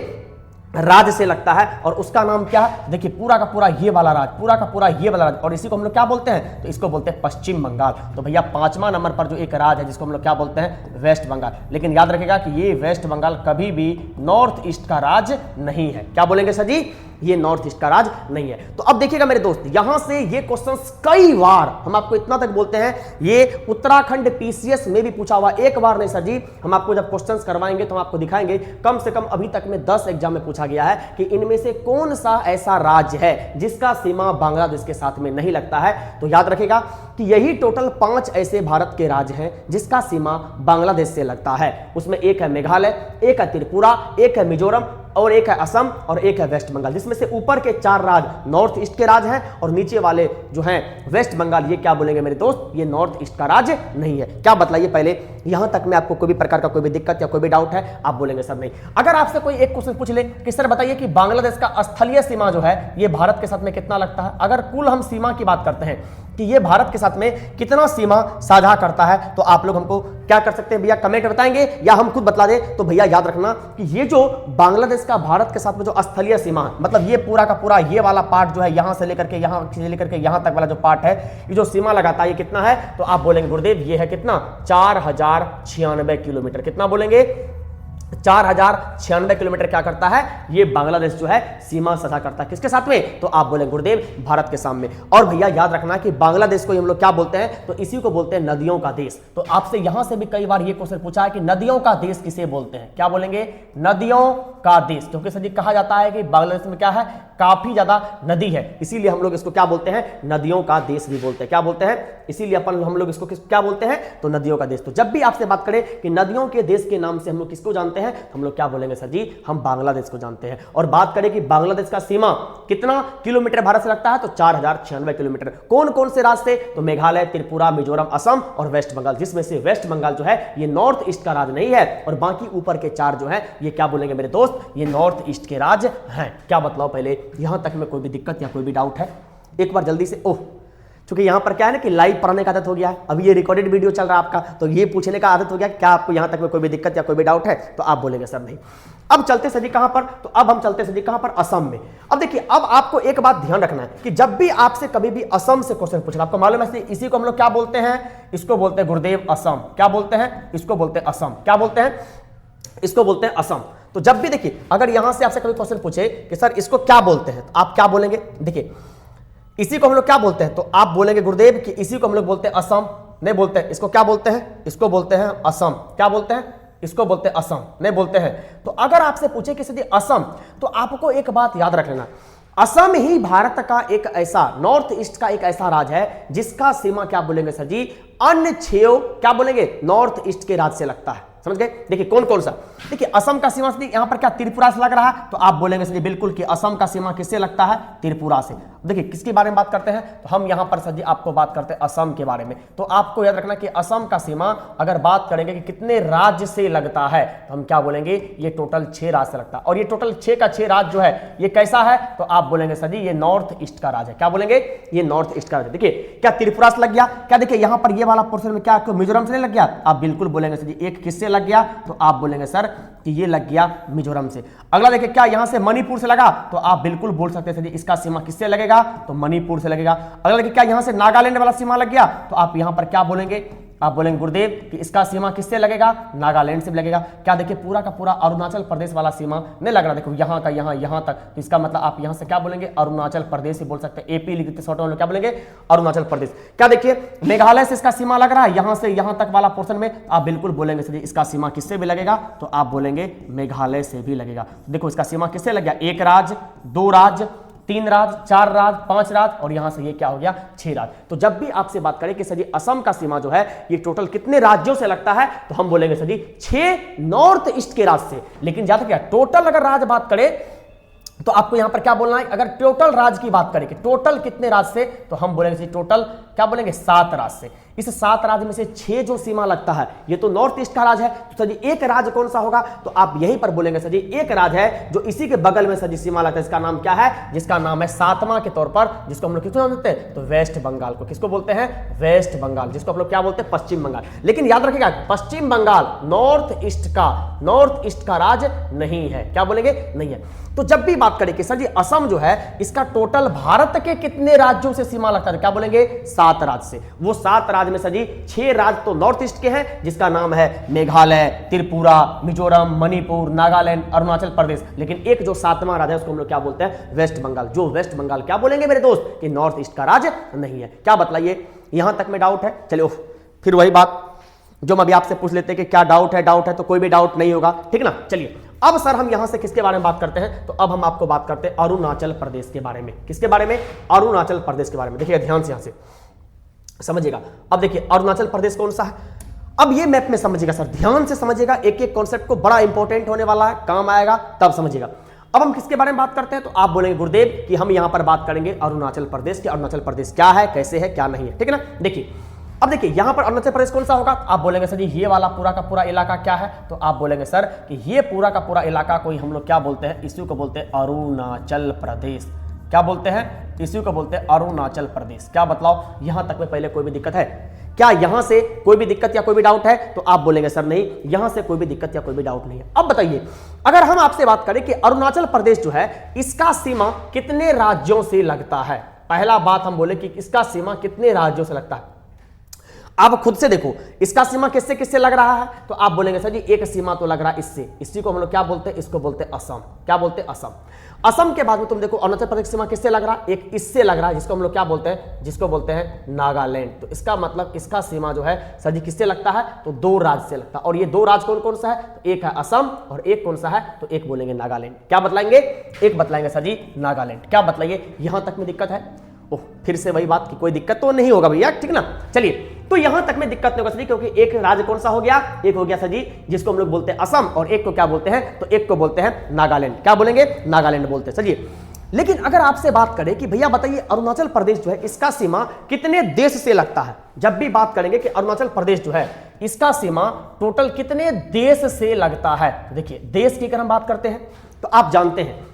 राज्य से लगता है, और उसका नाम क्या है? देखिए पूरा का पूरा ये वाला राज्य, पूरा का पूरा ये वाला राज्य, और इसी को हम लोग क्या बोलते हैं? तो इसको बोलते हैं पश्चिम बंगाल। तो भैया 5वां नंबर पर जो एक राज्य है जिसको हम लोग क्या बोलते हैं? वेस्ट बंगाल। लेकिन याद रखिएगा कि ये वेस्ट बंगाल कभी भी नॉर्थ ईस्ट का राज्य नहीं है। क्या बोलेंगे सर जी? ये नॉर्थ ईस्ट का राज्य नहीं है। तो अब देखिएगा मेरे दोस्त, यहां से ये क्वेश्चंस कई बार, हम आपको इतना तक बोलते हैं, ये उत्तराखंड पीसीएस में भी पूछा हुआ, एक बार नहीं सर जी। हम आपको जब क्वेश्चंस करवाएंगे तो हम आपको दिखाएंगे, कम से कम अभी तक में 10 एग्जाम में पूछा गया है कि इनमें से कौन सा ऐसा राज्य है जिसका सीमा बांग्लादेश के साथ में नहीं लगता है। तो याद रखिएगा कि यही टोटल 5 ऐसे भारत के राज्य हैं जिसका सीमा बांग्लादेश से लगता है। उसमें एक है मेघालय, एक है त्रिपुरा, एक है मिजोरम, और एक है असम, और एक है वेस्ट बंगाल। जिसमें से ऊपर के 4 राज्य नॉर्थ ईस्ट के राज्य हैं, और नीचे वाले जो हैं वेस्ट बंगाल, ये क्या बोलेंगे मेरे दोस्त? ये नॉर्थ ईस्ट का राज्य नहीं है। क्या बतलाइए पहले, यहां तक में आपको कोई भी प्रकार का कोई भी दिक्कत या कोई भी डाउट है? आप बोलेंगे सर नहीं। अगर आपसे कोई एक क्वेश्चन पूछ ले कि सर बताइए कि बांग्लादेश का स्थलीय सीमा जो है ये भारत के साथ में कितना लगता है, अगर कुल हम सीमा की बात करते हैं कि ये भारत के साथ में कितना सीमा साझा करता है, तो आप लोग हमको क्या कर सकते हैं भैया? कमेंट में बताएंगे या हम खुद बतला दें? तो भैया याद रखना कि ये जो बांग्लादेश का भारत के साथ में जो स्थलीय सीमा है, मतलब ये पूरा का पूरा ये वाला पार्ट जो है, यहां से लेकर के यहां तक वाला जो पार्ट है, ये जो सीमा लगाता है, ये कितना है? तो आप बोलेंगे गुरुदेव ये है कितना? 4096 किलोमीटर। कितना बोलेंगे? 4096 किलोमीटर क्या करता है? ये बांग्लादेश जो है सीमा साझा करता है। किसके साथ में? तो आप बोलेंगे गुरुदेव भारत के सामने। और भैया याद रखना कि बांग्लादेश को हम लोग क्या बोलते हैं? तो इसी को बोलते हैं नदियों का देश। तो आपसे यहां से भी कई बार ये क्वेश्चन पूछा है कि नदियों का देश किसे बोलते हैं? क्या बोलेंगे? नदियों का देश। क्योंकि सर जी कहा जाता है कि बांग्लादेश में क्या है? काफी ज्यादा नदी है, इसीलिए हम लोग इसको क्या बोलते हैं? नदियों का देश भी बोलते हैं। क्या बोलते हैं? इसीलिए हम लोग इसको क्या बोलते हैं? तो नदियों का देश। तो जब भी आपसे बात करें कि नदियों के देश के नाम से हम लोग किसको जानते हैं, हम लोग क्या बोलेंगे सर जी? हम बांग्लादेश को जानते हैं। और बात करें कि बांग्लादेश का सीमा कितना किलोमीटर भारत से लगता है, तो 4096 किलोमीटर। कौन कौन से राज्य से? तो मेघालय, त्रिपुरा, मिजोरम, असम और वेस्ट बंगाल। जिसमें से वेस्ट बंगाल जो है ये नॉर्थ ईस्ट का राज्य नहीं है, और बाकी ऊपर के 4 जो है ये क्या बोलेंगे मेरे दोस्त? ये नॉर्थ ईस्ट के राज्य हैं। क्या बतलाओ पहले, यहां तक में कोई भी दिक्कत या कोई भी डाउट है? एक बार जल्दी से। ओह, क्योंकि यहां पर क्या है ना कि लाइव पढ़ने का आदत हो गया है, अभी ये रिकॉर्डेड वीडियो चल रहा है आपका, तो ये पूछने का आदत हो गया क्या आपको यहां तक में कोई भी दिक्कत या कोई भी डाउट है? तो आप बोलेंगे सर नहीं। अब चलते सर जी कहां पर? तो अब हम चलते सर जी कहां पर? असम में। अब देखिए, अब आपको एक बात ध्यान रखना है कि जब भी आपसे कभी भी असम से क्वेश्चन पूछना, आपको मालूम है इसी को हम लोग क्या बोलते हैं? इसको बोलते हैं गुरुदेव असम। क्या बोलते हैं? इसको बोलते हैं असम। क्या बोलते हैं? इसको बोलते हैं असम। तो जब भी देखिए, अगर यहां से आपसे कभी क्वेश्चन पूछे कि सर इसको क्या बोलते हैं, तो आप क्या बोलेंगे? देखिए, इसी को हम लोग क्या बोलते हैं? तो आप बोलेंगे गुरुदेव कि इसी को हम लोग बोलते हैं असम। नहीं बोलते हैं। इसको क्या बोलते हैं? इसको बोलते हैं असम। क्या बोलते हैं? इसको बोलते हैं असम। नहीं बोलते हैं। तो अगर आपसे पूछे कि सर असम, तो आपको एक बात याद रख लेना, असम ही भारत का एक ऐसा, नॉर्थ ईस्ट का एक ऐसा राज्य है जिसका सीमा क्या बोलेंगे सर जी? अन्य 6 क्या बोलेंगे? नॉर्थ ईस्ट के राज्य से लगता है। समझ गए? देखिए कौन कौन सा। देखिए असम का सीमा यहां पर क्या त्रिपुरा से लग रहा है, तो आप बोलेंगे सर जी बिल्कुल कि असम का सीमा किससे लगता है? त्रिपुरा से। देखिए किसके बारे में बात करते हैं, तो हम यहां पर सर जी आपको बात करते हैं असम के बारे में। तो आपको याद रखना कि असम का सीमा अगर बात करेंगे कि कितने राज्य से लगता है, तो हम क्या बोलेंगे? ये टोटल 6 राज्य से लगता है। और ये टोटल 6 का 6 राज्य जो है ये कैसा है, तो आप बोलेंगे सर जी ये नॉर्थ ईस्ट का राज्य है। क्या बोलेंगे? ये नॉर्थ ईस्ट का राज्य। देखिए क्या त्रिपुरा से लग गया? क्या देखिए यहां पर ये वाला पोर्शन में क्या मिजोरम से नहीं लग गया? आप बिल्कुल बोलेंगे सर जी एक किससे लग गया, तो आप बोलेंगे सर कि ये लग गया मिजोरम से। अगला देखिए क्या यहां से मणिपुर से लगा, तो आप बिल्कुल बोल सकते हैं इसका सीमा किससे लगेगा, तो मणिपुर से लगेगा। अगला देखिए क्या यहां से नागालैंड वाला सीमा लग गया, तो आप यहां पर क्या बोलेंगे? आप बोलेंगे गुरुदेव कि इसका सीमा किससे लगेगा? नागालैंड से भी लगेगा। क्या देखिए पूरा का पूरा अरुणाचल प्रदेश वाला सीमा नहीं लग रहा, देखो यहां का यहां तक, तो इसका मतलब आप यहां से क्या बोलेंगे? अरुणाचल प्रदेश ही बोल सकते हैं। एपी लिखते शॉर्ट में क्या बोलेंगे? अरुणाचल प्रदेश। क्या देखिए मेघालय से इसका सीमा लग रहा है, यहां से यहां तक वाला पोर्शन में, आप बिल्कुल बोलेंगे सर इसका सीमा किससे भी लगेगा, तो आप बोलेंगे मेघालय से भी लगेगा। देखो इसका सीमा किससे लग गया? 1 राज्य, 2 राज्य, 3 राज्य, 4 राज्य, 5 राज्य, और यहां से ये क्या हो गया? 6 राज्य। तो जब भी आपसे बात करें कि सर जी असम का सीमा जो है ये टोटल कितने राज्यों से लगता है, तो हम बोलेंगे सर जी 6 नॉर्थ ईस्ट के राज्य से। लेकिन ज्यादा क्या टोटल अगर राज्य बात करें तो आपको यहां पर क्या बोलना है? अगर टोटल राज्य की बात करें कि टोटल कितने राज्य से, तो हम बोलेंगे टोटल क्या बोलेंगे? 7 राज्य से। इस 7 राज्य में से 6 जो सीमा लगता है ये तो नॉर्थ ईस्ट का राज है। तो सर जी एक राज्य कौन सा होगा, तो आप यहीं पर बोलेंगे सर जी एक राज्य है जो इसी के बगल में सर जी सीमा लगता है, इसका नाम क्या है, जिसका नाम है 7वां के तौर पर, जिसको हम लोग किसको नाम देते हैं, तो वेस्ट बंगाल को। किसको बोलते हैं, वेस्ट बंगाल, जिसको हम लोग क्या बोलते हैं, पश्चिम बंगाल। लेकिन याद रखिएगा पश्चिम बंगाल नॉर्थ ईस्ट का राज्य नहीं है। क्या बोलेंगे, नहीं है। तो जब भी बात करें कि सर जी असम जो है इसका टोटल भारत के कितने राज्यों से सीमा लगता है, क्या बोलेंगे, 7 राज्य से। वो 7 राज्य में सर जी 6 राज्य तो नॉर्थ ईस्ट के हैं, जिसका नाम है मेघालय, त्रिपुरा, मिजोरम, मणिपुर, नागालैंड, अरुणाचल प्रदेश। लेकिन एक जो 7वां राज्य है उसको हम लोग क्या बोलते हैं, वेस्ट बंगाल। जो वेस्ट बंगाल क्या बोलेंगे मेरे दोस्त, कि नॉर्थ ईस्ट का राज्य नहीं है। क्या बतलाइए, यहां तक में डाउट है। चलिए फिर वही बात जो हम अभी आपसे पूछ लेते हैं कि क्या डाउट है, तो कोई भी डाउट नहीं होगा, ठीक ना। चलिए अब सर हम यहां से किसके बारे में बात करते हैं, तो अब हम आपको बात करते हैं अरुणाचल प्रदेश के बारे में। किसके बारे में, अरुणाचल प्रदेश के बारे में। देखिएगा ध्यान से, यहां से समझिएगा। अब देखिए अरुणाचल प्रदेश कौन सा है, अब ये मैप में समझिएगा सर, ध्यान से समझिएगा, एक एक कॉन्सेप्ट को, बड़ा इंपॉर्टेंट होने वाला है, काम आएगा तब समझिएगा। अब हम किसके बारे में बात करते हैं, तो आप बोलेंगे गुरुदेव कि हम यहां पर बात करेंगे अरुणाचल प्रदेश के। अरुणाचल प्रदेश क्या है, कैसे है, क्या नहीं है, ठीक है ना। देखिए अब देखिए यहां पर अरुणाचल प्रदेश कौन सा होगा, आप बोलेंगे सर जी ये वाला पूरा का पूरा इलाका क्या है, तो आप बोलेंगे सर कि ये पूरा का पूरा इलाका कोई हम लोग क्या बोलते हैं, इसी को बोलते हैं अरुणाचल प्रदेश। क्या बोलते हैं, इसी को बोलते हैं अरुणाचल प्रदेश। क्या बतलाओ, यहां तक में पहले कोई भी दिक्कत है क्या, यहां से कोई भी दिक्कत या कोई भी डाउट है, तो आप बोलेंगे सर नहीं, यहां से कोई भी दिक्कत या कोई भी डाउट नहीं है। अब बताइए अगर हम आपसे बात करें कि अरुणाचल प्रदेश जो है इसका सीमा कितने राज्यों से लगता है, पहला बात हम बोले कि इसका सीमा कितने राज्यों से लगता है। आप खुद से देखो इसका सीमा किससे किससे लग रहा है, तो आप बोलेंगे सर जी एक सीमा तो लग रहा है इससे, इसी को हम लोग क्या बोलते हैं, इसको बोलते हैं असम। क्या बोलते हैं, असम। असम के बाद में तुम देखो अरुणाचल प्रदेश सीमा किससे लग रहा है, एक इससे लग रहा है, जिसको हम लोग क्या बोलते हैं, जिसको बोलते हैं नागालैंड। तो इसका मतलब इसका सीमा जो है सर जी किससे लगता है, तो 2 राज्य से लगता है। और ये 2 राज्य कौन कौन सा है, तो एक है असम और एक कौन सा है, तो एक बोलेंगे नागालैंड। क्या बतलाएंगे, एक बतलाएंगे सर जी नागालैंड। क्या बतलाइए, यहां तक में दिक्कत है, ओह फिर से वही बात कि कोई दिक्कत तो नहीं होगा भैया, ठीक ना। चलिए तो यहां तक में दिक्कत नहीं होगा सर जी, क्योंकि एक राज्य कौन सा हो गया, एक हो गया सर जी जिसको हम लोग बोलते हैं असम, और एक को क्या बोलते हैं, तो एक को बोलते हैं नागालैंड। क्या बोलेंगे, नागालैंड बोलते हैं। चलिए लेकिन अगर आपसे बात करें कि भैया बताइए अरुणाचल प्रदेश जो है इसका सीमा कितने देश से लगता है, जब भी बात करेंगे कि अरुणाचल प्रदेश जो है इसका सीमा टोटल कितने देश से लगता है। देखिए देश की अगर हम बात करते हैं तो आप जानते हैं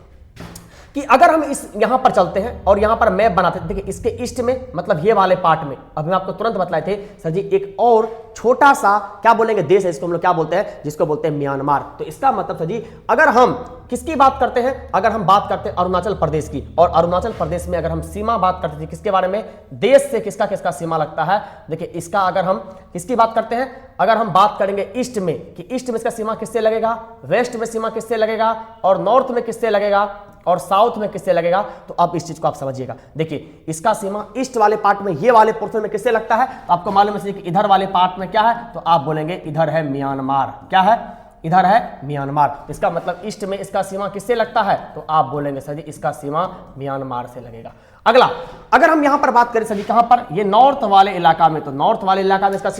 कि अगर हम इस यहां पर चलते हैं और यहां पर मैप बनाते हैं, देखिए इसके ईस्ट में मतलब ये वाले पार्ट में, अभी मैं आपको तुरंत बतलाए थे सर जी एक और छोटा सा क्या बोलेंगे देश है, इसको हम लोग क्या बोलते हैं, जिसको बोलते हैं म्यांमार। तो इसका मतलब सर जी अगर हम किसकी बात करते हैं, अगर हम बात करते हैं अरुणाचल प्रदेश की, और अरुणाचल प्रदेश में अगर हम सीमा बात करते थे किसके बारे में, देश से किसका किसका सीमा लगता है। देखिए इसका अगर हम किसकी बात करते हैं, अगर हम बात करेंगे ईस्ट में कि ईस्ट में इसका सीमा किससे लगेगा, वेस्ट में सीमा किससे लगेगा, और नॉर्थ में किससे लगेगा, और साउथ में किससे लगेगा। तो अब इस चीज को आप समझिएगा, देखिए इसका सीमा ईस्ट वाले पार्ट में, ये वाले पोर्शन में किससे लगता है, तो आपको मालूम है कि इधर वाले पार्ट में क्या है, तो आप बोलेंगे इधर है म्यांमार। क्या है, इधर है म्यांमार। इसका मतलब ईस्ट में इसका सीमा किससे लगता है, तो आप बोलेंगे सर जी इसका सीमा म्यांमार से लगेगा। अगला अगर हम यहां पर बात करें सर जी कहां पर, ये नॉर्थ वाले इलाका में, तो नॉर्थ वाले इलाका में इसका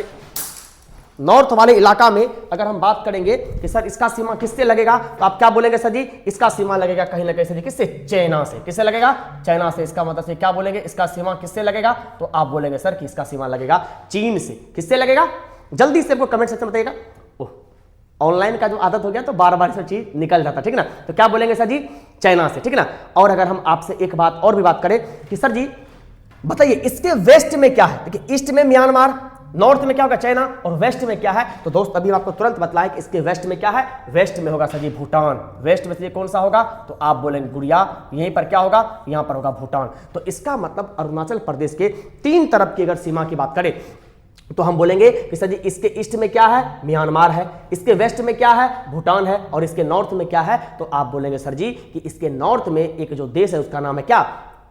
नॉर्थ वाले इलाका में अगर हम बात करेंगे कि सर इसका सीमा किससे लगेगा, तो आप क्या बोलेंगे सर जी, इसका सीमा लगेगा कहीं ना कहीं सर जी किससे, चाइना से। किससे लगेगा, चाइना से। इसका मतलब से क्या बोलेंगे, इसका सीमा किससे लगेगा, तो आप बोलेंगे सर कि इसका सीमा लगेगा चीन से। किससे लगेगा, जल्दी से आपको कमेंट सेक्शन में बताइएगा। ओह ऑनलाइन का जो आदत हो गया तो बार बार सब चीज निकल जाता, ठीक ना। तो क्या बोलेंगे सर जी, चाइना से, ठीक ना। और अगर हम आपसे एक बात और भी बात करें कि सर जी बताइए इसके वेस्ट में क्या है, देखिए ईस्ट में म्यांमार, नॉर्थ में क्या होगा चाइना, और वेस्ट में क्या है, तो दोस्त अभी आपको तुरंत बतलाया कि इसके वेस्ट में क्या है, वेस्ट में होगा सर जी भूटान। वेस्ट में से कौन सा होगा, तो आप बोलेंगे गुड़िया, यहीं पर क्या होगा, यहां पर होगा भूटान। तो इसका मतलब अरुणाचल प्रदेश के 3 तरफ की अगर सीमा की बात करें तो हम बोलेंगे कि सर जी इसके ईस्ट में क्या है, म्यांमार है, इसके वेस्ट में क्या है, भूटान है, और इसके नॉर्थ में क्या है, तो आप बोलेंगे सर जी कि इसके नॉर्थ में एक जो देश है उसका नाम है क्या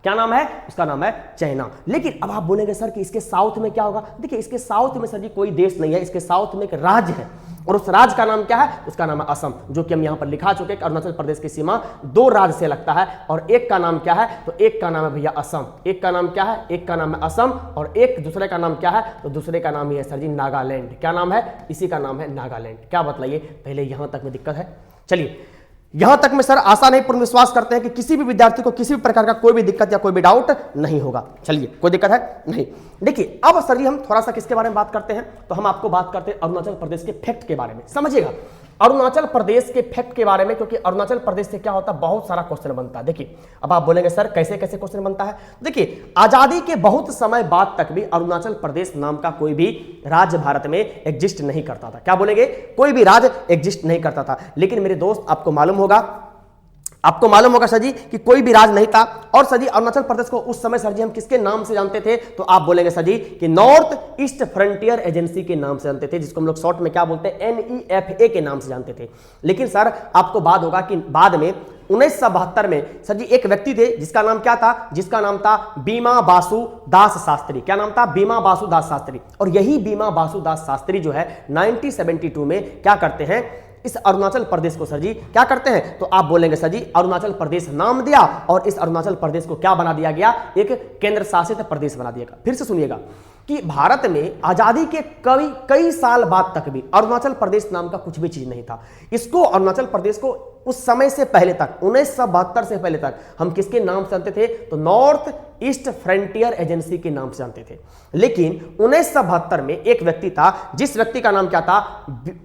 नाम है, उसका नाम है चाइना। लेकिन अब आप बोलेंगे सर कि इसके साउथ में क्या होगा, देखिए इसके साउथ में सर जी कोई देश नहीं है, इसके साउथ में एक राज्य है, और उस राज्य का नाम क्या है, उसका नाम है असम, जो कि हम यहां पर लिखा चुके हैं। अरुणाचल प्रदेश की सीमा 2 राज्य से लगता है, और एक का नाम क्या है, तो एक का नाम है भैया असम। एक का नाम क्या है, एक का नाम है असम, और एक दूसरे का नाम क्या है, तो दूसरे का नाम ही है सर जी नागालैंड। क्या नाम है, इसी का नाम है नागालैंड। क्या बतलाइए, पहले यहां तक में दिक्कत है। चलिए यहां तक में सर आशा नहीं पूर्ण विश्वास करते हैं कि किसी भी विद्यार्थी को किसी भी प्रकार का कोई भी दिक्कत या कोई भी डाउट नहीं होगा। चलिए, कोई दिक्कत है नहीं। देखिए अब सर जी हम थोड़ा सा किसके बारे में बात करते हैं, तो हम आपको बात करते हैं अरुणाचल प्रदेश के फैक्ट के बारे में। समझिएगा अरुणाचल प्रदेश के फैक्ट के बारे में, क्योंकि अरुणाचल प्रदेश से क्या होता है, बहुत सारा क्वेश्चन बनता है। देखिए अब आप बोलेंगे सर कैसे कैसे क्वेश्चन बनता है। देखिए आजादी के बहुत समय बाद तक भी अरुणाचल प्रदेश नाम का कोई भी राज्य भारत में एग्जिस्ट नहीं करता था। क्या बोलेंगे, कोई भी राज्य एग्जिस्ट नहीं करता था। लेकिन मेरे दोस्त आपको मालूम होगा सर जी कि कोई भी राज नहीं था। और सर जी अरुणाचल प्रदेश को उस समय सर जी हम किसके नाम से जानते थे, तो आप बोलेंगे सर जी कि नॉर्थ ईस्ट फ्रंटियर एजेंसी के नाम से जानते थे, जिसको हम लोग शॉर्ट में क्या बोलते हैं, NEFA के नाम से जानते थे। लेकिन सर आपको बात होगा कि बाद में 1972 में सर जी एक व्यक्ति थे जिसका नाम क्या था, जिसका नाम था बीमा बासु दास शास्त्री। क्या नाम था, बीमा बासु दास शास्त्री। और यही बीमा बासु दास शास्त्री जो है 1972 में क्या करते हैं, इस अरुणाचल प्रदेश को सर जी क्या करते हैं, तो आप बोलेंगे सर जी अरुणाचल प्रदेश नाम दिया और इस अरुणाचल प्रदेश को क्या बना दिया गया, एक केंद्र शासित प्रदेश बना दिया गया। फिर से सुनिएगा कि भारत में आजादी के कई साल बाद तक भी अरुणाचल प्रदेश नाम का कुछ भी चीज नहीं था। इसको अरुणाचल प्रदेश को उस समय से पहले तक 1972 से पहले तक हम किसके नाम से जानते थे, तो नॉर्थ ईस्ट फ्रंटियर एजेंसी के नाम से जानते थे। लेकिन 1972 में एक व्यक्ति था, जिस व्यक्ति का नाम क्या था,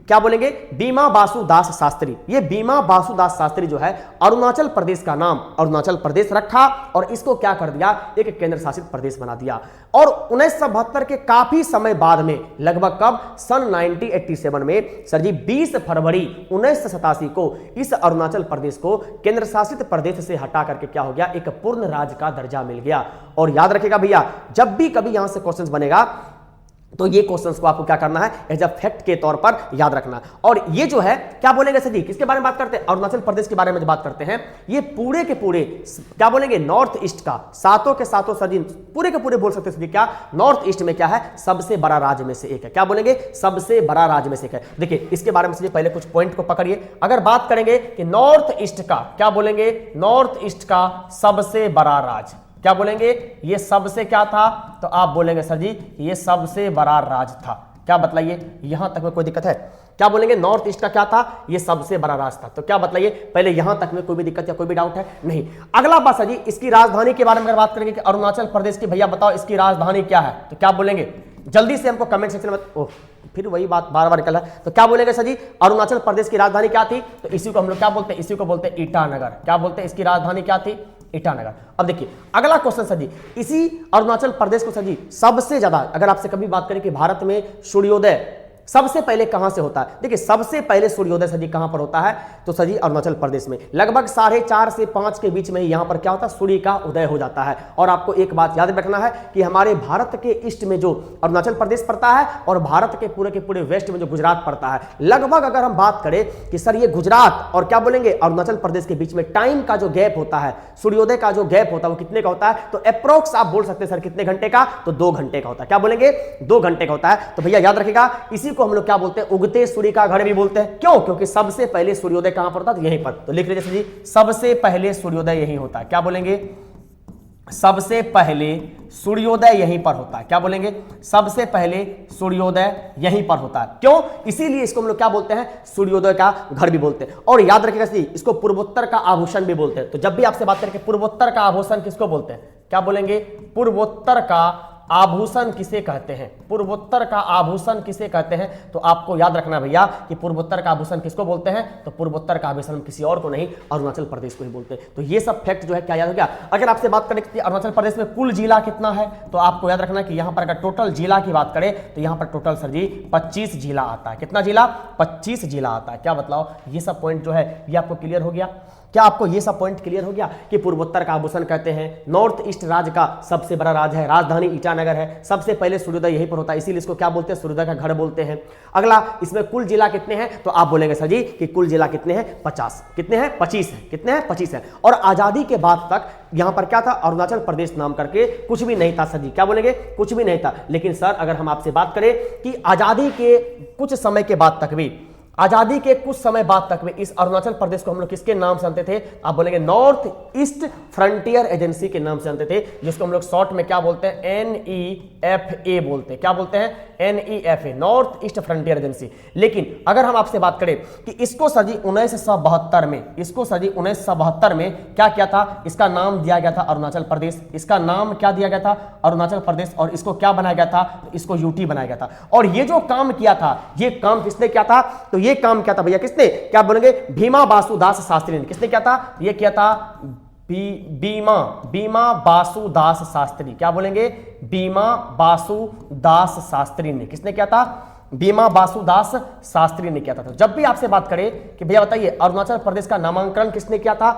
क्या बोलेंगे, बीमा बासु दास शास्त्री। ये बीमा बासु दास शास्त्री जो है अरुणाचल प्रदेश का नाम अरुणाचल प्रदेश रखा और इसको क्या कर दिया, एक केंद्र शासित प्रदेश बना दिया। और 1972 के काफी समय बाद में, लगभग कब, सन 1987 में सर जी 20 फरवरी 1987 को इस अरुणाचल प्रदेश को केंद्र शासित प्रदेश से हटा करके क्या हो गया, एक पूर्ण राज्य का दर्जा मिल गया। और याद रखिएगा भैया, जब भी कभी यहां से क्वेश्चंस बनेगा तो ये क्वेश्चंस को आपको क्या करना है, एज अ फैक्ट के तौर पर याद रखना। और ये जो है क्या बोलेंगे सर जी, किसके बारे में बात करते हैं, अरुणाचल प्रदेश के बारे में बात करते हैं। ये पूरे के पूरे क्या बोलेंगे, नॉर्थ ईस्ट का सातों के सातों सर जी पूरे के पूरे बोल सकते हैं क्या, नॉर्थ ईस्ट में क्या है, सबसे बड़ा राज्य में से एक है। क्या बोलेंगे, सबसे बड़ा राज्य में से एक है। देखिए इसके बारे में सर जी पहले कुछ पॉइंट को पकड़िए। अगर बात करेंगे कि नॉर्थ ईस्ट का, क्या बोलेंगे, नॉर्थ ईस्ट का सबसे बड़ा राज्य, क्या बोलेंगे, ये सबसे क्या था, तो आप बोलेंगे सर जी ये सबसे बड़ा राज्य था। क्या बतलाइए, यहां तक में कोई दिक्कत है, क्या बोलेंगे, नॉर्थ ईस्ट का क्या था, ये सबसे बड़ा राज्य था। तो क्या बतलाइए, पहले यहां तक में कोई भी दिक्कत या कोई भी डाउट है नहीं। अगला बात सर जी इसकी राजधानी के बारे में अगर बात करेंगे कि अरुणाचल प्रदेश की, भैया बताओ इसकी राजधानी क्या है, तो क्या बोलेंगे, जल्दी से हमको कमेंट सेक्शन में, ओह फिर वही बात बार बार निकल रहा है। तो क्या बोलेंगे सर जी, अरुणाचल प्रदेश की राजधानी क्या थी, तो इसी को हम लोग क्या बोलते हैं, इसी को बोलते हैं ईटानगर। क्या बोलते हैं, इसकी राजधानी क्या थी, ईटानगर। अब देखिए अगला क्वेश्चन सर जी, इसी अरुणाचल प्रदेश को सर जी सबसे ज्यादा, अगर आपसे कभी बात करें कि भारत में सूर्योदय सबसे पहले कहां से होता है, देखिए सबसे पहले सूर्योदय सर जी कहां पर होता है, तो सर जी अरुणाचल प्रदेश में। लगभग 4:30 से 5 के बीच में यहां पर क्या होता है, सूर्य का उदय हो जाता है। और आपको एक बात याद रखना है कि हमारे भारत के ईस्ट में जो अरुणाचल प्रदेश पड़ता है और भारत के पूरे वेस्ट में जो गुजरात पड़ता है, लगभग अगर हम बात करें कि सर ये गुजरात और क्या बोलेंगे अरुणाचल प्रदेश के बीच में टाइम का जो गैप होता है, सूर्योदय का जो गैप होता है वो कितने का होता है, तो अप्रोक्स आप बोल सकते हैं सर कितने घंटे का, तो 2 घंटे का होता है। क्या बोलेंगे, 2 घंटे का होता है। तो भैया याद रखिएगा, इसी को हम लोग क्या बोलते हैं, उगते सूर्य का घर भी बोलते हैं। क्यों, क्योंकि सबसे पहले सूर्योदय कहां पर होता है, तो यहीं पर। तो लिख लीजिए जी, सबसे पहले सूर्योदय यहीं होता है। क्या बोलेंगे, सबसे पहले सूर्योदय यहीं पर होता है। क्या बोलेंगे, सबसे पहले सूर्योदय यहीं पर होता है। क्यों, इसीलिए इसको हम लोग क्या बोलते हैं, सूर्योदय का घर भी बोलते हैं। और याद रखिएगा जी, इसको पूर्वोत्तर का आभूषण भी बोलते हैं। तो जब भी आपसे बात करें पूर्वोत्तर का आभूषण किसको बोलते हैं, क्या बोलेंगे, पूर्वोत्तर का आभूषण किसे कहते हैं, पूर्वोत्तर का आभूषण किसे कहते हैं, तो आपको याद रखना भैया कि पूर्वोत्तर का आभूषण किसको बोलते हैं, तो पूर्वोत्तर का आभूषण किसी और को नहीं, अरुणाचल प्रदेश को ही बोलते हैं। तो ये सब फैक्ट जो है क्या याद हो गया। अगर आपसे बात करें कि अरुणाचल प्रदेश में कुल जिला कितना है, तो आपको याद रखना कि यहां पर अगर टोटल जिला की बात करें तो यहां पर टोटल सर जी 25 जिला आता है। कितना जिला, 25 जिला आता है। क्या बतलाओ, ये सब पॉइंट जो है ये आपको क्लियर हो गया। क्या आपको ये सब पॉइंट क्लियर हो गया कि पूर्वोत्तर का आभूषण कहते हैं, नॉर्थ ईस्ट राज्य का सबसे बड़ा राज्य है, राजधानी ईटानगर है, सबसे पहले सूर्योदय यहीं पर होता है, इसीलिए इसको क्या बोलते हैं, सूर्योदय का घर बोलते हैं। अगला, इसमें कुल जिला कितने हैं, तो आप बोलेंगे सर जी कि कुल जिला कितने हैं, 50। कितने हैं, 25 है। कितने हैं, 25 है। और आजादी के बाद तक यहां पर क्या था, अरुणाचल प्रदेश नाम करके कुछ भी नहीं था सर जी। क्या बोलेंगे, कुछ भी नहीं था। लेकिन सर अगर हम आपसे बात करें कि आजादी के कुछ समय के बाद तक भी, आजादी के कुछ समय बाद तक में इस अरुणाचल प्रदेश को हम लोग किसके नाम से जानते थे, आप बोलेंगे नॉर्थ ईस्ट फ्रंटियर एजेंसी के नाम से जानते थे, जिसको हम लोग शॉर्ट में क्या बोलते हैं, NEFA बोलते हैं। क्या बोलते हैं, NEFA, north east frontier agency. लेकिन अगर हम आपसे बात करें कि इसको सर जी 1972 में, इसको सर जी 1972 में क्या किया था, इसका नाम दिया गया था अरुणाचल प्रदेश। इसका नाम क्या दिया गया था, अरुणाचल प्रदेश। और इसको क्या बनाया गया था, तो इसको यूटी बनाया गया था। और ये जो काम किया था, ये काम किसने किया था, तो ये काम किया था भैया किसने, क्या बोलेंगे, भीमा बासुदास शास्त्री ने। किसने किया था, ये किया था बीमा बासुदास शास्त्री। क्या बोलेंगे, बीमा बासुदास शास्त्री ने। किसने किया था, बीमा बासुदास शास्त्री ने किया था। तो जब भी आपसे बात करें कि भैया बताइए अरुणाचल प्रदेश का नामांकन किसने किया था,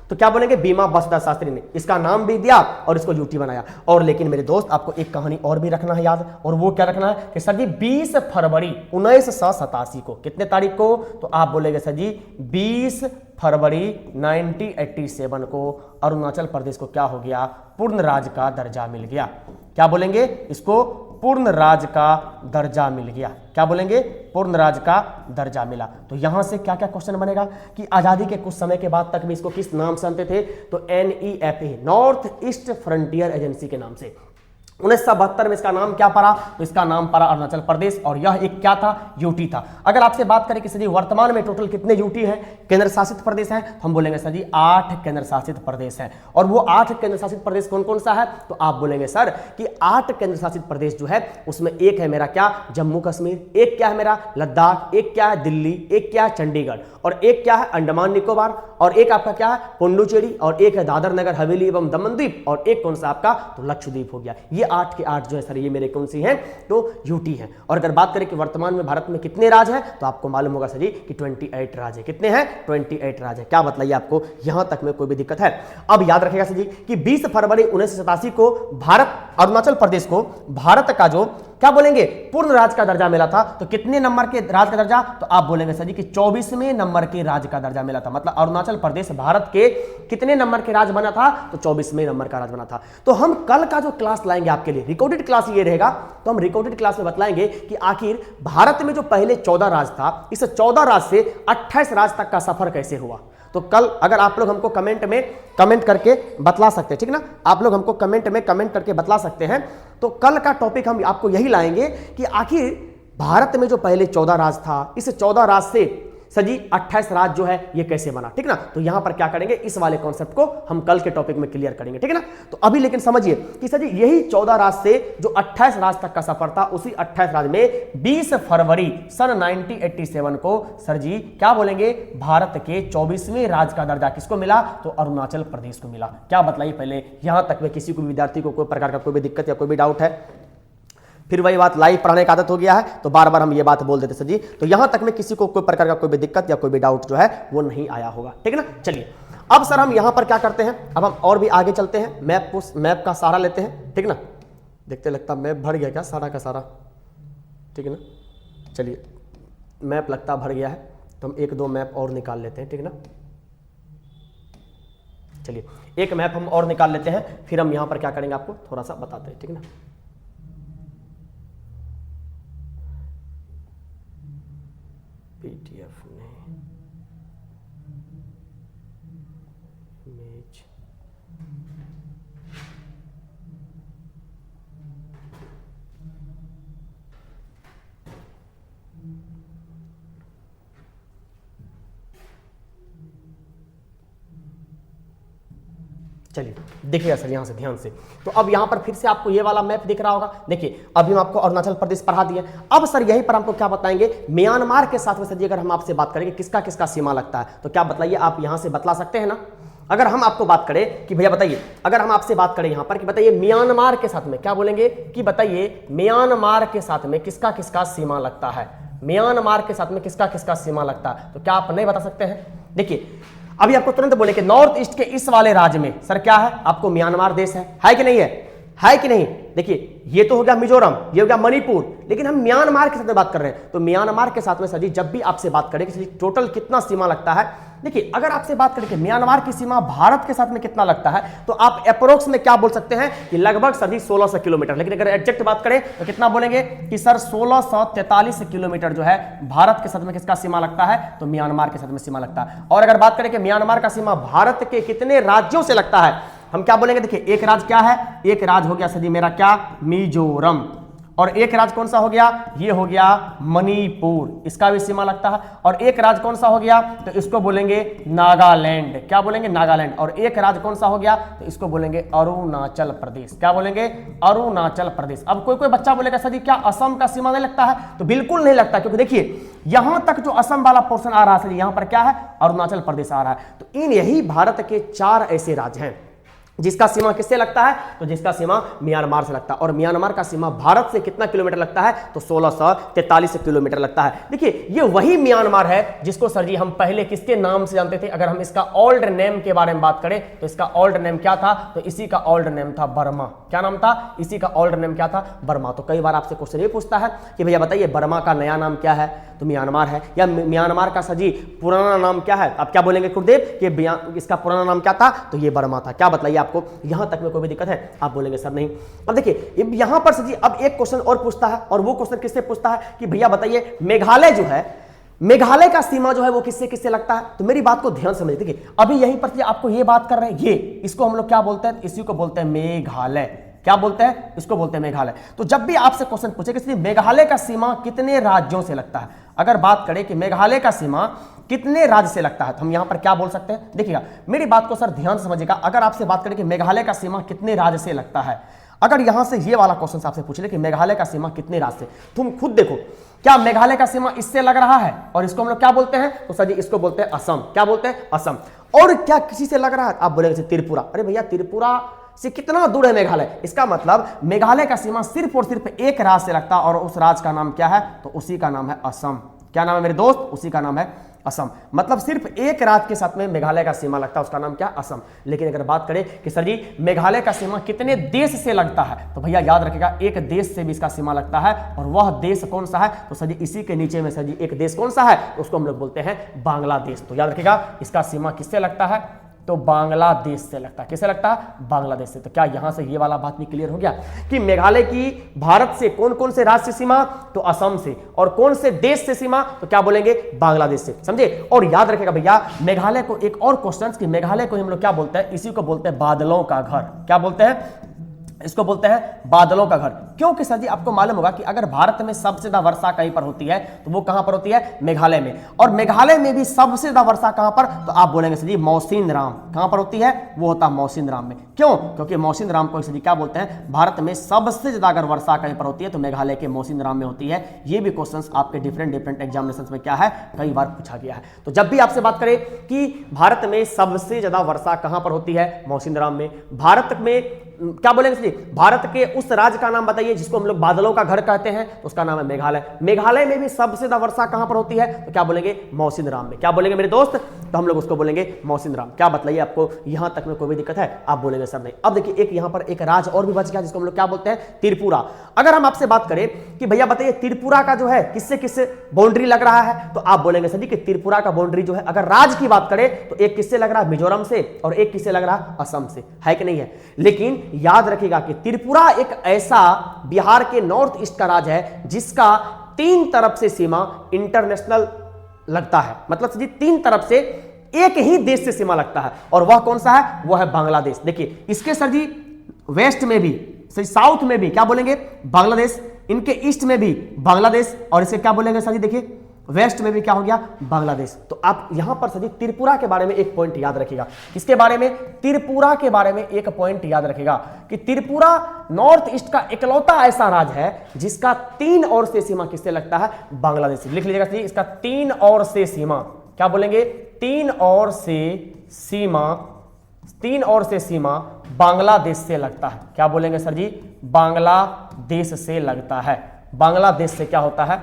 तो क्या बोलेंगे, बीमा बासुदास शास्त्री ने। इसका नाम भी दिया और इसको यूटी बनाया। और लेकिन मेरे दोस्त आपको एक कहानी और भी रखना है याद, और वो क्या रखना है कि सर जी 20 फरवरी 1987 को, कितने तारीख को, तो आप बोलेंगे सर जी 20 फरवरी 1987 को अरुणाचल प्रदेश को क्या हो गया, पूर्ण राज्य का दर्जा मिल गया। क्या बोलेंगे, इसको पूर्ण राज्य का दर्जा मिल गया। क्या बोलेंगे, पूर्ण राज्य का दर्जा मिला। तो यहां से क्या क्या क्वेश्चन बनेगा कि आजादी के कुछ समय के बाद तक भी इसको किस नाम से जानते थे, तो NEFA, north east frontier agency के नाम से। 1972 में इसका नाम क्या पड़ा, तो इसका नाम पड़ा अरुणाचल प्रदेश। और यह एक क्या था, यूटी था। अगर आपसे बात करें कि सर जी वर्तमान में टोटल कितने यूटी हैं, केंद्र शासित प्रदेश हैं, तो हम बोलेंगे सर जी 8 केंद्र शासित प्रदेश हैं। और वो 8 केंद्र शासित प्रदेश कौन कौन सा है, तो आप बोलेंगे सर कि 8 केंद्र शासित प्रदेश जो है उसमें एक है मेरा क्या, जम्मू कश्मीर, एक क्या है मेरा लद्दाख, एक क्या है दिल्ली, एक क्या है चंडीगढ़, और एक क्या है अंडमान निकोबार, और एक आपका क्या है पुडुचेरी, और एक है दादर नगर हवेली एवं दमन द्वीप, और एक कौन सा आपका, तो लक्षद्वीप हो गया। ये 8 के 8 जो है सर ये मेरे कौन सी हैं, तो यूटी हैं। और अगर बात करें कि वर्तमान में भारत में कितने राज्य हैं, तो आपको मालूम होगा सर जी कि 28 राज्य है। कितने हैं, 28 राज्य है। क्या बताइए आपको यहां तक में कोई भी दिक्कत है। अब याद रखेगा सर जी कि 20 फरवरी 1987 को भारत, अरुणाचल प्रदेश को भारत का जो क्या बोलेंगे पूर्ण राज्य का दर्जा मिला था। तो कितने नंबर के राज्य का दर्जा, तो आप बोलेंगे सर जी कि 24वें नंबर के राज्य का दर्जा मिला था। मतलब अरुणाचल प्रदेश भारत के कितने नंबर के राज्य बना था, तो 24वें नंबर का राज्य बना था। तो हम कल का जो क्लास लाएंगे आपके लिए, रिकॉर्डेड क्लास ये रहेगा, तो हम रिकॉर्डेड क्लास में बतलाएंगे कि आखिर भारत में जो पहले 14 राज्य था, इस 14 राज्य से 28 राज्य तक का सफर कैसे हुआ। तो कल अगर आप लोग हमको कमेंट में कमेंट करके बतला सकते हैं, ठीक ना, आप लोग हमको कमेंट में कमेंट करके बतला सकते हैं। तो कल का टॉपिक हम आपको यही लाएंगे कि आखिर भारत में जो पहले 14 राज्य था, इस 14 राज्य से सर जी 28 राज्य जो है ये कैसे बना, ठीक ना। तो यहां पर क्या करेंगे, इस वाले कॉन्सेप्ट को हम कल के टॉपिक में क्लियर करेंगे, ठीक है ना। तो अभी लेकिन समझिए कि सर जी यही 14 राज्य से जो 28 राज्य तक का सफर था, उसी 28 राज्य में 20 फरवरी सन 1987 को सर जी क्या बोलेंगे, भारत के 24वें राज्य का दर्जा किसको मिला, तो अरुणाचल प्रदेश को मिला। क्या बतलाइए पहले, यहां तक में किसी को विद्यार्थी को कोई प्रकार का कोई भी दिक्कत या कोई भी डाउट है। फिर वही बात, लाइव पढ़ाने का आदत हो गया है तो बार बार हम ये बात बोल देते सर जी। तो यहां तक में किसी को कोई प्रकार का कोई भी दिक्कत या कोई भी डाउट जो है वो नहीं आया होगा, ठीक है ना। चलिए अब सर हम यहां पर क्या करते हैं, अब हम और भी आगे चलते हैं, मैप का सहारा लेते हैं, ठीक ना। देखते लगता मैप भर गया क्या, सारा का सारा, ठीक है ना। चलिए मैप लगता भर गया है, तो हम 1-2 मैप और निकाल लेते हैं, ठीक है ना। चलिए एक मैप हम और निकाल लेते हैं, फिर हम यहां पर क्या करेंगे आपको थोड़ा सा बताते हैं, ठीक है ना। PDF में इमेज, चलिए देखिएगा सर यहां से ध्यान से। तो अब यहां पर फिर से आपको ये वाला मैप दिख रहा होगा। देखिए अभी हम आपको अरुणाचल प्रदेश पढ़ा दिए, अब सर यहीं पर हमको क्या बताएंगे, म्यांमार के साथ में सर जी अगर हम आपसे बात करेंगे किसका किसका सीमा लगता है, तो क्या बताइए आप यहां से बतला सकते हैं ना। अगर हम आपको बात करें कि भैया बताइए, अगर हम आपसे बात करें यहां पर कि बताइए म्यांमार के साथ में, क्या बोलेंगे कि बताइए म्यांमार के साथ में किसका किसका सीमा लगता है, म्यांमार के साथ में किसका किसका सीमा लगता है, तो क्या आप नहीं बता सकते हैं। देखिए अभी आपको तुरंत बोले कि नॉर्थ ईस्ट के इस वाले राज्य में सर क्या है, आपको म्यांमार देश है कि नहीं है कि नहीं। देखिए ये तो हो गया मिजोरम, ये हो गया मणिपुर, लेकिन हम म्यांमार के साथ में बात कर रहे हैं। तो म्यांमार के साथ में सर जी जब भी आपसे बात करें कि टोटल कितना सीमा लगता है, देखिए अगर आपसे बात करें कि म्यांमार की सीमा भारत के साथ में कितना लगता है, तो आप अप्रोक्स में क्या बोल सकते हैं कि लगभग सर जी 1600 किलोमीटर। लेकिन अगर एग्जैक्ट बात करें तो कितना बोलेंगे कि सर 1643 किलोमीटर जो है भारत के साथ में किसका सीमा लगता है, तो म्यांमार के साथ में सीमा लगता है। और अगर बात करें कि म्यांमार का सीमा भारत के कितने राज्यों से लगता है, हम क्या बोलेंगे, देखिए एक राज्य क्या है, एक राज्य हो गया सर जी मेरा क्या, मिजोरम, और एक राज्य कौन सा हो गया, ये हो गया मणिपुर, इसका भी सीमा लगता है। और एक राज्य कौन सा हो गया, तो इसको बोलेंगे नागालैंड, क्या बोलेंगे, नागालैंड। और एक राज्य कौन सा हो गया, तो इसको बोलेंगे अरुणाचल प्रदेश, क्या बोलेंगे, अरुणाचल प्रदेश। अब कोई कोई बच्चा बोलेगा सर जी क्या असम का सीमा नहीं लगता है, तो बिल्कुल नहीं लगता, क्योंकि देखिए यहां तक जो असम वाला पोर्शन आ रहा है, यहां पर क्या है, अरुणाचल प्रदेश आ रहा है। तो इन यही भारत के 4 ऐसे राज्य हैं जिसका सीमा किससे लगता है, तो जिसका सीमा म्यांमार से लगता है। और म्यांमार का सीमा भारत से कितना किलोमीटर लगता है, तो 1643 किलोमीटर लगता है। देखिए ये वही म्यांमार है जिसको सर जी हम पहले किसके नाम से जानते थे। अगर हम इसका ओल्ड नेम के बारे में बात करें तो इसका ओल्ड नेम क्या था, तो इसी का ओल्ड नेम था बर्मा। क्या नाम था, इसी का ओल्ड नेम क्या था, बर्मा। तो कई बार आपसे क्वेश्चन ये पूछता है कि भैया बताइए बर्मा का नया नाम क्या है, तो म्यांमार है। या म्यांमार का सर जी पुराना नाम क्या है, आप क्या बोलेंगे गुरुदेव कि इसका पुराना नाम क्या था, तो ये बर्मा था। क्या बताइए आपको यहां तक में कोई भी दिक्कत है, आप बोलेंगे सर नहीं। अब देखिए यहां पर सर जी अब एक क्वेश्चन और पूछता है, और वो क्वेश्चन किससे पूछता है कि भैया बताइए मेघालय जो है, मेघालय का सीमा जो है वो किससे किससे लगता है। तो मेरी बात को ध्यान समझिए, देखिए अभी यहीं पर आपको ये बात कर रहे हैं, ये इसको हम लोग क्या बोलते हैं, इसी को बोलते हैं मेघालय। क्या बोलते हैं, इसको बोलते हैं मेघालय। तो जब भी आपसे क्वेश्चन पूछे कि मेघालय का सीमा कितने राज्यों से लगता है, अगर बात करें कि मेघालय का सीमा कितने राज्य से लगता है, तो हम यहां पर क्या बोल सकते हैं। देखिएगा मेरी बात को सर ध्यान से समझिएगा, अगर आपसे बात करें कि मेघालय का सीमा कितने राज्य से लगता है, अगर यहां से ये वाला क्वेश्चन आपसे पूछ ले कि मेघालय का सीमा कितने राज्य से, तुम खुद देखो क्या मेघालय का सीमा इससे लग रहा है, और इसको हम लोग क्या बोलते हैं, तो सर जी इसको बोलते हैं असम। क्या बोलते हैं, असम। और क्या किसी से लग रहा है, आप बोलेंगे त्रिपुरा। अरे भैया त्रिपुरा से कितना दूर है मेघालय, इसका मतलब मेघालय का सीमा सिर्फ और सिर्फ एक राज्य से लगता है, और उस राज्य का नाम क्या है, तो उसी का नाम है असम। क्या नाम है मेरे दोस्त, उसी का नाम है असम। मतलब सिर्फ एक राज्य के साथ में मेघालय का सीमा लगता है, उसका नाम क्या, असम। लेकिन अगर बात करें कि सर जी मेघालय का सीमा कितने देश से लगता है, तो भैया याद रखिएगा एक देश से भी इसका सीमा लगता है, और वह देश कौन सा है, तो सर जी इसी के नीचे में सर जी एक देश कौन सा है, तो उसको हम लोग बोलते हैं बांग्लादेश। तो याद रखिएगा इसका सीमा किससे लगता है, तो बांग्लादेश से लगता है। किससे लगता है, बांग्लादेश से। तो क्या यहां से ये वाला बात भी क्लियर हो गया कि मेघालय की भारत से कौन कौन से राज्य से सीमा, तो असम से। और कौन से देश से सीमा, तो क्या बोलेंगे, बांग्लादेश से। समझे। और याद रखेगा भैया मेघालय को एक और क्वेश्चन कि मेघालय को हम लोग क्या बोलते हैं, इसी को बोलते हैं बादलों का घर। क्या बोलते हैं, इसको बोलते हैं बादलों का घर। क्योंकि सर जी आपको मालूम होगा कि अगर भारत में सबसे ज्यादा वर्षा कहीं पर होती है तो वो कहां पर होती है, मेघालय में। और मेघालय में भी सबसे ज्यादा वर्षा कहां पर, तो आप बोलेंगे सर जी मौसिनराम। कहां पर होती है, वो होता है मौसिनराम में। क्यों, क्योंकि मौसिनराम को सर जी क्या बोलते हैं, भारत में सबसे ज्यादा अगर वर्षा कहीं पर होती है तो मेघालय के मौसिनराम में होती है। ये भी क्वेश्चन आपके डिफरेंट एग्जामिनेशन में क्या है, कई बार पूछा गया है। तो जब भी आपसे बात करें कि भारत में सबसे ज्यादा वर्षा कहां पर होती है, मौसिनराम में। भारत में क्या बोलेंगे, भारत के उस राज्य का नाम बताइए जिसको हम लोग बादलों का घर कहते हैं, तो उसका नाम है मेघालय। मेघालय में भी सबसे ज्यादा वर्षा कहां पर होती है, तो क्या बोलेंगे, मौसिनराम में। क्या बोलेंगे मेरे दोस्त, तो हम लोग उसको बोलेंगे मौसिनराम। क्या बताइए आपको यहां तक में कोई भी दिक्कत है, आप बोलेंगे सर नहीं। अब देखिए एक यहां पर एक राज्य और भी बच गया जिसको हम लोग क्या बोलते हैं, त्रिपुरा। अगर हम आपसे बात करें कि भैया बताइए त्रिपुरा का जो है किससे किससे बाउंड्री लग रहा है, तो आप बोलेंगे सर जी कि त्रिपुरा का बाउंड्री जो है अगर राज्य की बात करें तो एक किससे लग रहा है, मिजोरम से, और एक किससे लग रहा है, असम से। है कि नहीं है। लेकिन याद रखिएगा कि त्रिपुरा एक ऐसा बिहार के नॉर्थ ईस्ट का राज्य है जिसका 3 तरफ से सीमा इंटरनेशनल लगता है। मतलब जी 3 तरफ से एक ही देश से सीमा लगता है, और वह कौन सा है, वह है बांग्लादेश। देखिए इसके सर जी वेस्ट में भी, सही साउथ में भी क्या बोलेंगे, बांग्लादेश। इनके ईस्ट में भी बांग्लादेश, और इसे क्या बोलेंगे सर जी, देखिए वेस्ट में भी क्या हो गया, बांग्लादेश। तो आप यहां पर सर त्रिपुरा के बारे में एक पॉइंट याद रखिएगा। किसके बारे में, त्रिपुरा के बारे में एक पॉइंट याद रखिएगा कि त्रिपुरा नॉर्थ ईस्ट का इकलौता ऐसा राज्य है जिसका 3 ओर से सीमा किससे लगता है, बांग्लादेश से। लिख लीजिएगा इसका 3 ओर से सीमा, क्या बोलेंगे, 3 ओर से सीमा, 3 ओर से सीमा बांग्लादेश से लगता है। क्या बोलेंगे सर जी, बांग्लादेश से लगता है। बांग्लादेश से क्या होता है,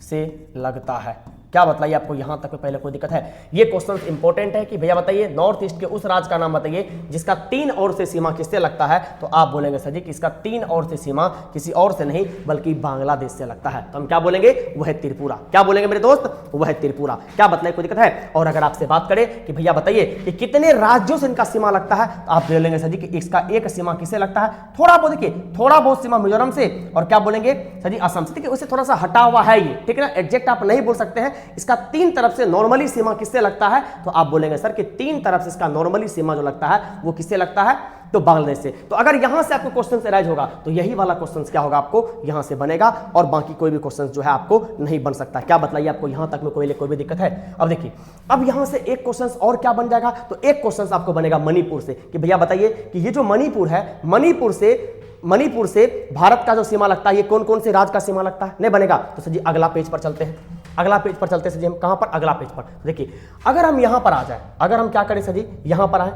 से लगता है। क्या बताइए आपको यहां तक पहले कोई दिक्कत है। ये क्वेश्चन इंपॉर्टेंट है कि भैया बताइए नॉर्थ ईस्ट के उस राज्य का नाम बताइए जिसका 3 ओर से सीमा किससे लगता है, तो आप बोलेंगे सर जी कि इसका 3 ओर से सीमा किसी और से नहीं बल्कि बांग्लादेश से लगता है। तो हम क्या बोलेंगे, वह त्रिपुरा। क्या बोलेंगे मेरे दोस्त, वह त्रिपुरा। क्या बताइए कोई दिक्कत है। और अगर आपसे बात करें कि भैया बताइए कि कितने राज्यों से इनका सीमा लगता है, तो आप बोलेंगे सर जी कि इसका एक सीमा किससे लगता है, थोड़ा बहुत, देखिए थोड़ा बहुत सीमा मिजोरम से, और क्या बोलेंगे सर जी असम से। देखिए उससे थोड़ा सा हटा हुआ है ये, ठीक है ना, एग्जैक्ट आप नहीं बोल सकते हैं। इसका 3 तरफ से नॉर्मली सीमा किससे लगता है, तो आप बोलेंगे सर कि 3 तरफ से इसका नॉर्मली सीमा जो लगता है वो किससे लगता है, तो बांग्लादेश से। तो अगर यहां से आपको क्वेश्चन अराइज होगा तो यही वाला क्वेश्चन क्या होगा, आपको यहां से बनेगा और बाकी कोई भी क्वेश्चन जो है आपको नहीं बन सकता। क्या बतलाइए, आपको यहां तक में कोई भी दिक्कत है? अब देखिए, अब यहां से एक क्वेश्चन और क्या बन जाएगा, तो एक क्वेश्चन आपको बनेगा मणिपुर से कि भैया बताइए कि ये जो मणिपुर है, मणिपुर से भारत का जो सीमा लगता है, ये कौन कौन से राज्य का सीमा लगता है? नहीं बनेगा। तो सर जी अगला पेज पर चलते हैं, अगला पेज पर चलते हैं सर जी। हम कहां पर? अगला पेज पर। देखिए, अगर हम यहां पर आ जाए, अगर हम क्या करें सर जी, यहां पर आए,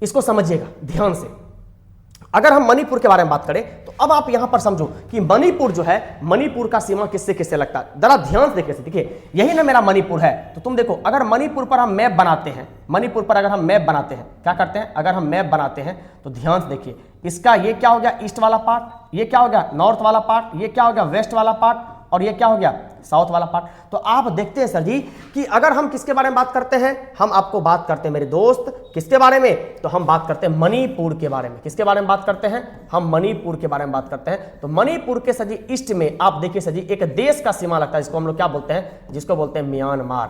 इसको समझिएगा ध्यान से। अगर हम मणिपुर के बारे में बात करें तो अब आप यहां पर समझो कि मणिपुर जो है, मणिपुर का सीमा किससे किससे लगता है। जरा ध्यान से देखिए, यही ना मेरा मणिपुर है। तो तुम देखो, अगर मणिपुर पर हम मैप बनाते हैं, मणिपुर पर अगर हम मैप बनाते हैं, क्या करते हैं, अगर हम मैप बनाते हैं तो ध्यान से देखिए, इसका ये क्या हो गया ईस्ट वाला पार्ट, ये क्या हो गया नॉर्थ वाला पार्ट, ये क्या हो गया वेस्ट वाला पार्ट, और ये क्या हो गया साउथ वाला पार्ट। तो आप देखते हैं सर जी कि अगर हम किसके बारे में बात करते हैं, हम आपको बात करते हैं मेरे दोस्त किसके बारे में, तो हम बात करते हैं मणिपुर के बारे में। किसके बारे में बात करते हैं? हम मणिपुर के बारे में बात करते हैं। तो मणिपुर के सर जी ईस्ट में आप देखिए सर जी, एक देश का सीमा लगता है, जिसको हम लोग क्या बोलते हैं, जिसको बोलते हैं म्यांमार।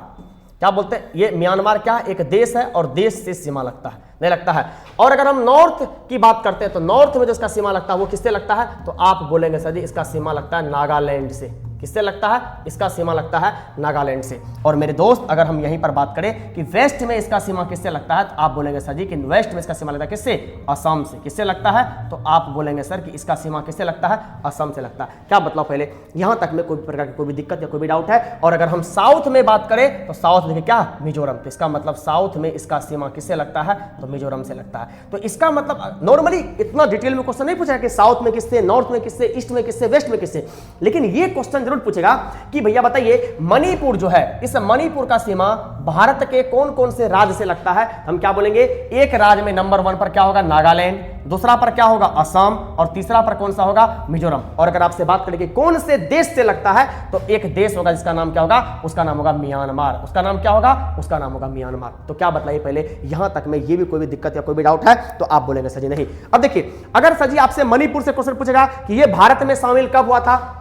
क्या बोलते हैं? ये म्यांमार क्या है, एक देश है और देश से सीमा लगता है, नहीं लगता है। और अगर हम नॉर्थ की बात करते हैं तो नॉर्थ में जो इसका सीमा लगता है वो किससे लगता है, तो आप बोलेंगे सर जी इसका सीमा लगता है नागालैंड से। किससे लगता है? इसका सीमा लगता है नागालैंड से। और मेरे दोस्त, अगर हम यहीं पर बात करें कि वेस्ट में इसका सीमा किससे लगता है, तो आप बोलेंगे सर जी कि वेस्ट में इसका सीमा लगता है किससे, असम से। किससे लगता है? तो आप बोलेंगे सर कि इसका सीमा किससे लगता है, असम से लगता है। क्या मतलब, पहले यहां तक में कोई प्रकार की कोई भी दिक्कत या कोई भी डाउट है? और अगर हम साउथ में बात करें तो साउथ देखिए क्या, मिजोरम। तो इसका मतलब साउथ में इसका सीमा किससे लगता है, तो मिजोरम से लगता है। तो इसका मतलब नॉर्मली इतना डिटेल में क्वेश्चन नहीं पूछा कि साउथ में किससे, नॉर्थ में किससे, ईस्ट में किससे, वेस्ट में किससे, लेकिन ये क्वेश्चन जरूर पूछेगा कि भैया बताइए मणिपुर जो है, इस मणिपुर का सीमा भारत के कौन कौन से राज्य से लगता है। हम क्या बोलेंगे, एक राज्य में नंबर 1 पर क्या होगा, नागालैंड, दूसरा पर क्या होगा, असम, और तीसरा पर कौन सा होगा, मिजोरम। और अगर आपसे बात करें कि कौन से देश से लगता है, तो एक देश होगा जिसका नाम क्या होगा, उसका नाम होगा म्यांमार। उसका नाम क्या होगा, उसका नाम होगा म्यांमार। तो क्या बताइए, पहले यहां तक में ये भी कोई भी दिक्कत या कोई भी डाउट है, तो आप बोलेंगे सर जी नहीं। अब देखिए, अगर सर जी आपसे मणिपुर से क्वेश्चन पूछेगा कि ये भारत में शामिल कब हुआ था,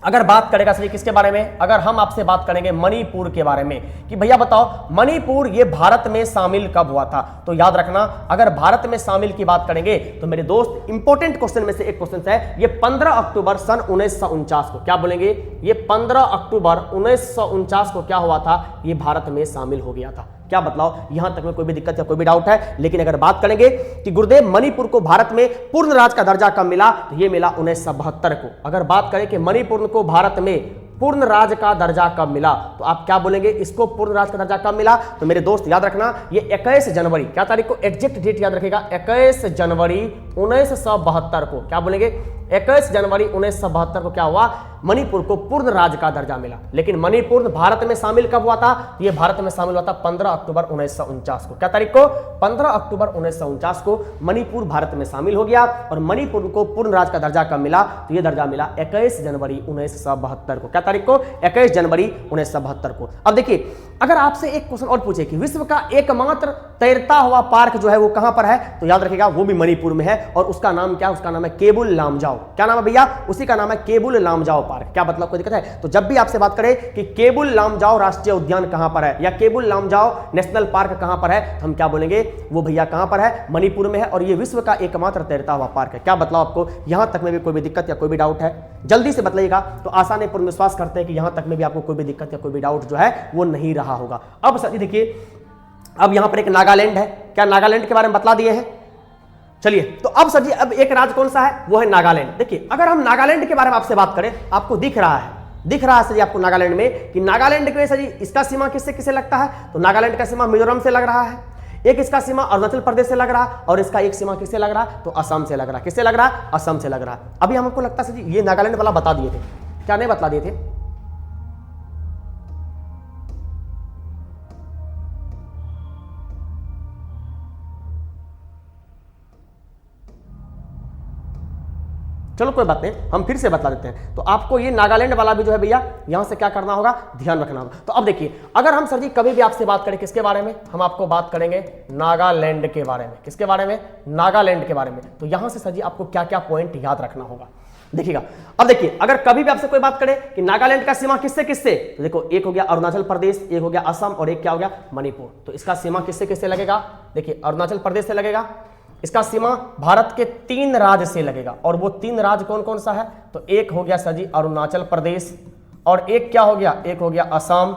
अगर बात करेगा सर किसके बारे में, अगर हम आपसे बात करेंगे मणिपुर के बारे में कि भैया बताओ मणिपुर ये भारत में शामिल कब हुआ था, तो याद रखना अगर भारत में शामिल की बात करेंगे तो मेरे दोस्त इंपॉर्टेंट क्वेश्चन में से एक क्वेश्चन है, ये 15 अक्टूबर सन 1949 को, क्या बोलेंगे, ये 15 अक्टूबर 1949 को क्या हुआ था, ये भारत में शामिल हो गया था। क्या बतलाओ, यहां तक में कोई भी दिक्कत या कोई भी डाउट है? लेकिन अगर बात करेंगे कि गुरुदेव मणिपुर को भारत में पूर्ण राज्य का दर्जा कब मिला, तो ये मिला 1972 को। अगर बात करें कि मणिपुर को भारत में पूर्ण राज्य का दर्जा कब मिला, तो आप क्या बोलेंगे, इसको पूर्ण राज्य का दर्जा कब मिला, तो मेरे दोस्त याद रखना ये 21 जनवरी, क्या तारीख को, एग्जैक्ट डेट याद रखेगा, 21 जनवरी 1972 को। क्या बोलेंगे, 21 जनवरी 1972 को क्या हुआ, मणिपुर को पूर्ण राज्य का दर्जा मिला। लेकिन मणिपुर भारत में शामिल कब हुआ था, ये भारत में शामिल हुआ था 15 अक्टूबर 1949 को। क्या तारीख को, 15 अक्टूबर 1949 को मणिपुर भारत में शामिल हो गया। और मणिपुर को पूर्ण राज्य का दर्जा कब मिला, तो ये दर्जा मिला 21 जनवरी 1972 को। क्या तारीख को, 21 जनवरी 1972 को। अब देखिए, अगर आपसे एक क्वेश्चन और पूछे कि विश्व का एकमात्र तैरता हुआ पार्क जो है वो कहां पर है, तो याद रखिएगा वो भी मणिपुर में है। और उसका नाम क्या है, उसका नाम है केबुल लामजाओ। क्या नाम है भैया, उसी का नाम है केबुल लामजाओ पार्क। क्या मतलब, कोई दिक्कत है? तो जब भी आपसे बात करें कि केबुल लामजाओ राष्ट्रीय उद्यान कहां पर है या केबुल लामजाओ नेशनल पार्क कहां पर है, तो हम क्या बोलेंगे, वो भैया कहां पर है, मणिपुर में है। और ये विश्व का एकमात्र तैरता हुआ पार्क है। क्या बतलाओ आपको, यहां तक में भी कोई भी दिक्कत या कोई भी डाउट है, जल्दी से बतलाइएगा। तो आसान है, पूर्ण विश्वास करते हैं कि यहां तक में भी आपको कोई भी दिक्कत या कोई भी डाउट जो है वो नहीं रहा होगा। अब सर देखिए, अब यहां पर एक नागालैंड है, क्या नागालैंड के बारे में बतला दिए हैं। चलिए, तो अब सर जी अब एक राज्य कौन सा है, वो है नागालैंड। देखिए, अगर हम नागालैंड के बारे में आपसे बात करें, आपको दिख रहा है सर जी आपको नागालैंड में कि नागालैंड के सर जी इसका सीमा किससे किससे लगता है, तो नागालैंड का सीमा मिजोरम से लग रहा है, एक इसका सीमा अरुणाचल प्रदेश से लग रहा, और इसका एक सीमा किससे लग रहा, तो असम से लग रहा। किससे लग रहा, असम से लग रहा। अभी हमको लगता है सर जी ये नागालैंड वाला बता दिए थे, क्या नहीं बता दिए थे? चलो कोई बात नहीं, हम फिर से बता देते हैं। तो आपको ये नागालैंड वाला भी जो है भैया यहां से क्या करना होगा, ध्यान रखना होगा। तो अब देखिए, अगर हम सर जी कभी भी आपसे बात करें किसके बारे में, हम आपको बात करेंगे नागालैंड के बारे में। किसके बारे में, नागालैंड के बारे में। तो यहां से सर जी आपको क्या क्या पॉइंट याद रखना होगा, देखिएगा। अब देखिए, अगर कभी भी आपसे कोई बात करे कि नागालैंड का सीमा किससे किससे, तो देखो एक हो गया अरुणाचल प्रदेश, एक हो गया असम, और एक क्या हो गया मणिपुर। तो इसका सीमा किससे किससे लगेगा, देखिए अरुणाचल प्रदेश से लगेगा, इसका सीमा भारत के 3 राज्य से लगेगा, और वो 3 राज्य कौन कौन सा है? तो एक हो गया सर जी अरुणाचल प्रदेश, और एक क्या हो गया? एक हो गया असम,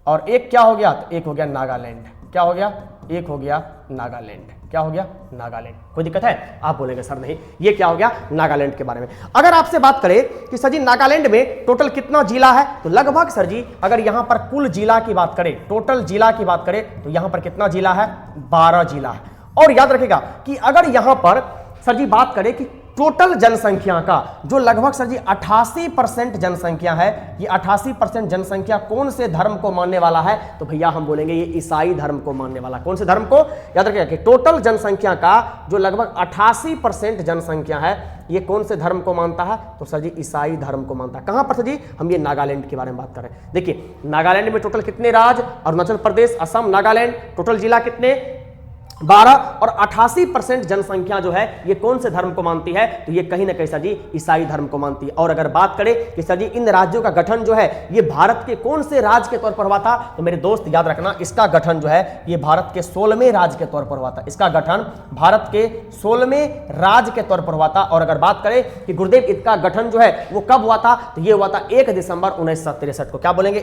और एक क्या हो गया? तो एक हो गया नागालैंड। क्या हो गया? एक हो गया नागालैंड। क्या हो गया? नागालैंड। कोई दिक्कत है? आप बोलेंगे सर नहीं, ये क्या हो गया? नागालैंड के बारे में। अगर आपसे बात करें कि सर जी नागालैंड में टोटल कितना जिला है, तो लगभग सर जी अगर यहां पर कुल जिला की बात करें, टोटल जिला की बात करें, तो यहां पर कितना जिला है? 12 जिला है। और याद रखिएगा कि अगर यहां पर सर जी बात करें कि टोटल जनसंख्या का जो लगभग सर जी 88% जनसंख्या है, ये 88% जनसंख्या कौन से धर्म को मानने वाला है? तो भैया हम बोलेंगे ये ईसाई धर्म को मानने वाला। कौन से धर्म को? याद रखिएगा कि टोटल जनसंख्या का जो लगभग 88% जनसंख्या है, ये कौन से धर्म को मानता है? तो सर जी ईसाई धर्म को मानता है। कहां पर सर जी? हम ये नागालैंड के बारे में बात कर रहे हैं। देखिए नागालैंड में टोटल कितने राज्य? अरुणाचल प्रदेश, असम, नागालैंड, टोटल जिला कितने? 12, और 88% जनसंख्या जो है ये कौन से धर्म को मानती है? तो ये कहीं ना कहीं सर जी ईसाई धर्म को मानती है। और अगर बात करें कि सर जी इन राज्यों का गठन जो है ये भारत के कौन से राज्य के तौर पर हुआ था, तो मेरे दोस्त याद रखना इसका गठन जो है ये भारत के 16वें राज्य के तौर पर हुआ था। इसका गठन भारत के 16वें राज्य के तौर पर हुआ था। और अगर बात करें कि गुरुदेव इसका गठन जो है वो कब हुआ था, तो ये हुआ था 1 दिसंबर 1963 को। क्या बोलेंगे?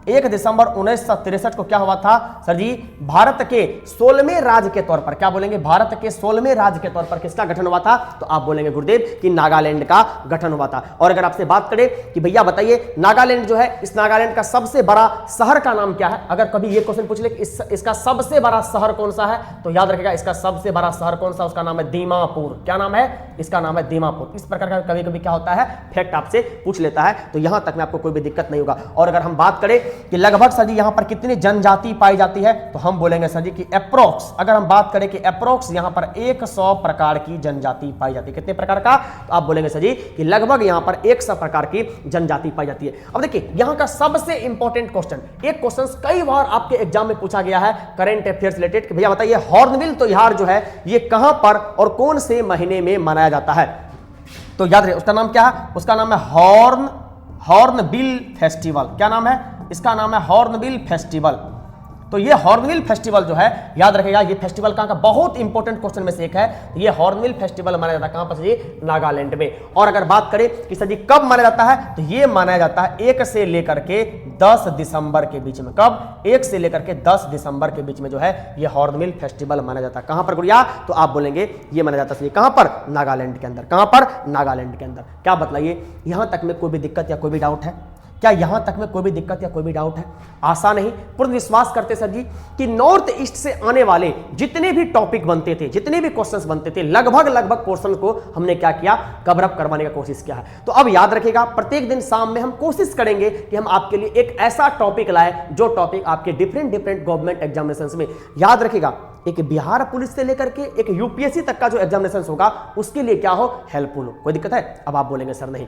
1 दिसंबर 1963 को क्या हुआ था सर जी? भारत के 16वें राज्य के तौर पर। क्या बोलेंगे? भारत के 16वें राज्य के तौर पर किसका गठन हुआ था? तो आप बोलेंगे गुरुदेव कि नागालैंड का गठन हुआ था। और अगर आपसे बात करें कि भैया बताइए नागालैंड जो है, इस नागालैंड का सबसे बड़ा शहर का नाम क्या है? अगर कभी ये क्वेश्चन पूछ ले कि इसका सबसे बड़ा शहर कौन सा है, तो याद रखिएगा इसका सबसे बड़ा शहर कौन सा? उसका नाम है दीमापुर। क्या नाम है? इसका नाम है दीमापुर। इस प्रकार का कभी कभी क्या होता है, फैक्ट आपसे पूछ लेता है, तो यहां तक में आपको कोई भी दिक्कत नहीं होगा। और अगर हम बात करें कि लगभग सर जी यहां पर कितनी जनजाति पाई जाती है, तो हम बोलेंगे सर जी कि अप्रोक्स, अगर हम बात करें कि अप्रोक्स यहां पर 100 प्रकार की जनजाति पाई जाती है। कितने प्रकार का? तो आप बोलेंगे सर जी कि लगभग यहां पर 100 प्रकार की जनजाति पाई जाती है। अब देखिए यहां का सबसे इंपॉर्टेंट क्वेश्चन, एक क्वेश्चन कई बार आपके एग्जाम में पूछा गया है करंट अफेयर्स रिलेटेड, कि भैया बताइए हॉर्नबिल त्योहार जो है ये कहां पर और कौन से महीने में मनाया जाता है? तो याद रहे उसका नाम क्या है? उसका नाम है हॉर्नबिल फेस्टिवल। क्या नाम है? इसका नाम है हॉर्नबिल फेस्टिवल। तो ये हॉर्नबिल फेस्टिवल जो है याद रखेगा, ये फेस्टिवल कहां का? बहुत इंपॉर्टेंट क्वेश्चन में से एक है। ये हॉर्नबिल फेस्टिवल मनाया जाता है कहां पर? जी नागालैंड में। और अगर बात करें कि सर जी कब मनाया जाता है, तो ये मनाया जाता है 1 से लेकर के 10 दिसंबर के बीच में। कब? 1 से लेकर के 10 दिसंबर के बीच में जो है ये हॉर्नबिल फेस्टिवल मनाया जाता है। कहां पर गुड़िया? तो आप बोलेंगे ये मनाया जाता है कहां पर? नागालैंड के अंदर। कहां पर? नागालैंड के अंदर। क्या बतलाइए यहां तक में कोई भी दिक्कत या कोई भी डाउट है? क्या यहां तक में कोई भी दिक्कत या कोई भी डाउट है? आशा नहीं, पूर्ण विश्वास करते सर जी कि नॉर्थ ईस्ट से आने वाले जितने भी टॉपिक बनते थे, जितने भी क्वेश्चंस बनते थे, लगभग क्वेश्चन को हमने क्या किया? कवर अप करवाने का कोशिश किया है। तो अब याद रखिएगा प्रत्येक दिन शाम में हम कोशिश करेंगे कि हम आपके लिए एक ऐसा टॉपिक लाए जो टॉपिक आपके डिफरेंट गवर्नमेंट एग्जामिनेशन में, याद रखिएगा एक बिहार पुलिस से लेकर के एक यूपीएससी तक का जो एग्जामिनेशन होगा उसके लिए क्या हो? हेल्पफुल हो। कोई दिक्कत है? अब आप बोलेंगे सर नहीं।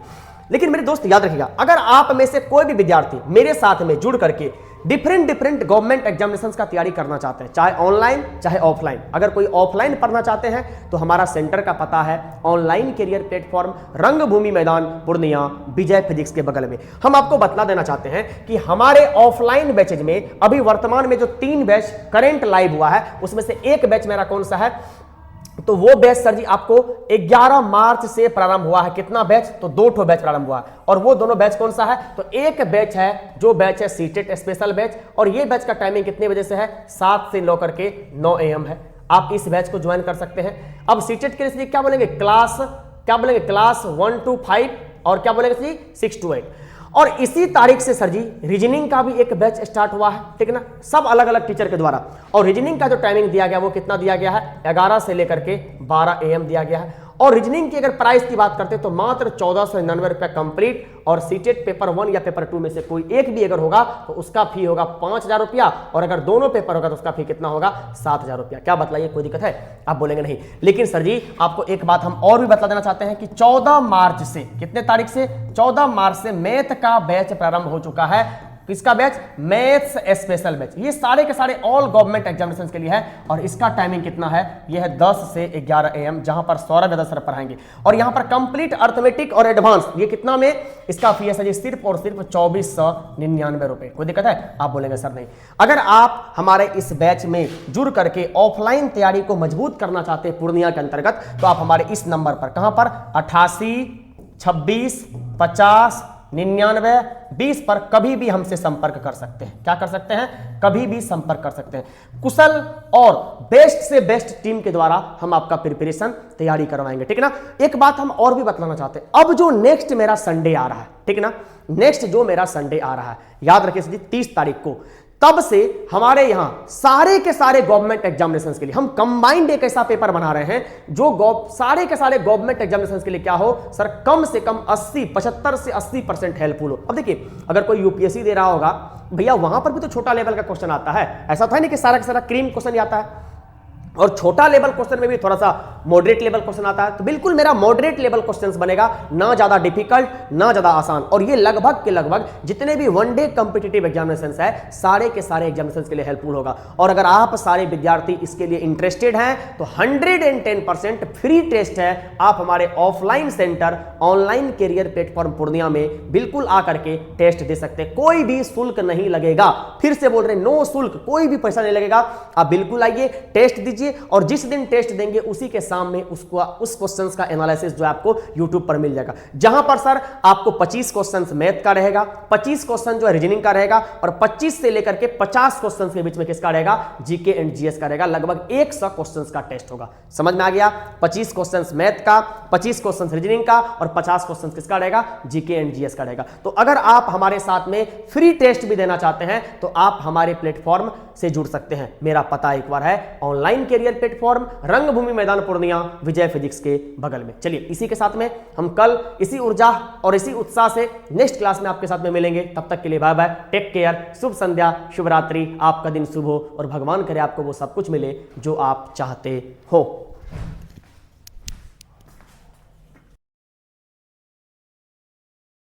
लेकिन मेरे दोस्त याद रखिएगा अगर आप में से कोई भी विद्यार्थी मेरे साथ में जुड़ करके डिफरेंट गवर्नमेंट एग्जामिनेशंस का तैयारी करना चाहते हैं, चाहे ऑनलाइन चाहे ऑफलाइन, अगर कोई ऑफलाइन पढ़ना चाहते हैं तो हमारा सेंटर का पता है ऑनलाइन करियर प्लेटफॉर्म रंगभूमि मैदान पूर्णिया विजय फिजिक्स के बगल में। हम आपको बतला देना चाहते हैं कि हमारे ऑफलाइन बैचेज में अभी वर्तमान में जो 3 बैच करंट लाइव हुआ है उसमें से एक बैच मेरा कौन सा है? तो वो बैच सर जी आपको 11 मार्च से प्रारंभ हुआ है। कितना बैच? तो 2 बैच प्रारंभ हुआ है। और वो दोनों बैच कौन सा है? तो एक बैच है जो बैच है सीटेट स्पेशल बैच, और ये बैच का टाइमिंग कितने बजे से है? 7 से 9 करके 9 AM है। आप इस बैच को ज्वाइन कर सकते हैं। अब सीटेट के लिए क्या बोलेंगे? क्लास 1 to 5 और क्या बोलेंगे सर जी? 6 to 8। और इसी तारीख से सर जी रीजनिंग का भी एक बैच स्टार्ट हुआ है, ठीक है ना, सब अलग अलग टीचर के द्वारा। और रीजनिंग का जो टाइमिंग दिया गया वो कितना दिया गया है? 11 से लेकर के 12 AM दिया गया है। और रीजनिंग की अगर प्राइस की बात करते हैं तो मात्र 1499 रुपया कंप्लीट। और सीटेट पेपर 1 या पेपर 2 में से कोई एक भी अगर होगा तो उसका फी होगा 5000 रुपया, और अगर दोनों पेपर होगा तो उसका फी कितना होगा? 7000 रुपया। क्या बतलाइए कोई दिक्कत है? आप बोलेंगे नहीं। लेकिन सर जी आपको एक बात हम और भी बता देना चाहते हैं कि 14 मार्च से, कितने तारीख से? 14 मार्च से मैथ का बैच प्रारंभ हो चुका है। किसका बैच? Maths special batch. ये सारे के सारे ऑल गवर्नमेंट एग्जामिनेशन के लिए है और इसका टाइमिंग कितना है? ये है 10 से 11 AM, जहां पर सौरभ यादव सर पढ़ाएंगे। और यहां पर कंप्लीट अर्थमेटिक और एडवांस, ये कितना में? इसका फीस है जी सिर्फ और सिर्फ 2499 रुपए। कोई दिक्कत है? आप बोलेंगे सर नहीं। अगर आप हमारे इस बैच में जुड़ करके ऑफलाइन तैयारी को मजबूत करना चाहते हैं पूर्णिया के अंतर्गत, तो आप हमारे इस नंबर पर, कहां पर? 88 26 50 99 20 पर कभी भी हमसे संपर्क कर सकते हैं। क्या कर सकते हैं? कभी भी संपर्क कर सकते हैं। कुशल और बेस्ट से बेस्ट टीम के द्वारा हम आपका प्रिपरेशन तैयारी करवाएंगे, ठीक ना। एक बात हम और भी बतलाना चाहते हैं, अब जो नेक्स्ट मेरा संडे आ रहा है, ठीक ना, नेक्स्ट जो मेरा संडे आ रहा है, याद रखिए जी 30 तारीख को, तब से हमारे यहां सारे के सारे गवर्नमेंट एग्जामिनेशंस के लिए हम कंबाइंड एक ऐसा पेपर बना रहे हैं जो सारे के सारे गवर्नमेंट एग्जामिनेशंस के लिए क्या हो सर, कम से कम 75 से 80% हेल्पफुल हो। अब देखिए, अगर कोई यूपीएससी दे रहा होगा भैया, वहां पर भी तो छोटा लेवल का क्वेश्चन आता है, ऐसा तो है नहीं कि सारा का सारा क्रीम क्वेश्चन आता है, और छोटा लेवल क्वेश्चन में भी थोड़ा सा मॉडरेट लेवल क्वेश्चन आता है। तो बिल्कुल मेरा मॉडरेट लेवल क्वेश्चंस बनेगा, ना ज्यादा डिफिकल्ट ना ज्यादा आसान। और ये लगभग के लगभग जितने भी वनडे कॉम्पिटिटिव एग्जामिनेशंस है, सारे के सारे एग्जामिनेशंस के लिए हेल्पफुल होगा। और अगर आप सारे विद्यार्थी इसके लिए इंटरेस्टेड हैं तो 110% फ्री टेस्ट है। आप हमारे offline centre online career platform Purnia में बिल्कुल आकर के टेस्ट दे सकते हैं, कोई भी शुल्क नहीं लगेगा। फिर से बोल रहे हैं, नो शुल्क, कोई भी पैसा नहीं लगेगा। आप बिल्कुल आइए, टेस्ट दीजिए, और जिस दिन टेस्ट देंगे उसी के सामने उस क्वेश्चंस का एनालिसिस जो आपको YouTube पर मिल जाएगा, जहां पर सर आपको 25 क्वेश्चंस मैथ का रहेगा, 25 क्वेश्चन जो है रीजनिंग का रहेगा, और 25 से लेकर के 50 क्वेश्चंस के बीच में किसका रहेगा? जीके एंड जीएस का रहेगा। लगभग 100 क्वेश्चंस का टेस्ट होगा। समझ में आ गया? 25 क्वेश्चंस मैथ का, 25 क्वेश्चंस रीजनिंग का, और 50 क्वेश्चंस किसका रहेगा? जीके एंड जीएस का रहेगा। तो अगर आप हमारे साथ में फ्री टेस्ट भी देना चाहते हैं तो आप हमारे प्लेटफॉर्म से जुड़ सकते हैं। मेरा पता एक बार है, ऑनलाइन कैरियर प्लेटफॉर्म, रंगभूमि मैदान पूर्णिया, विजय फिजिक्स के बगल में। चलिए, इसी के साथ में हम कल इसी ऊर्जा और इसी उत्साह से नेक्स्ट क्लास में आपके साथ में मिलेंगे। तब तक के लिए बाय बाय, टेक केयर, शुभ संध्या, शुभ रात्रि, आपका दिन शुभ हो और भगवान करे आपको वो सब कुछ मिले जो आप चाहते हो।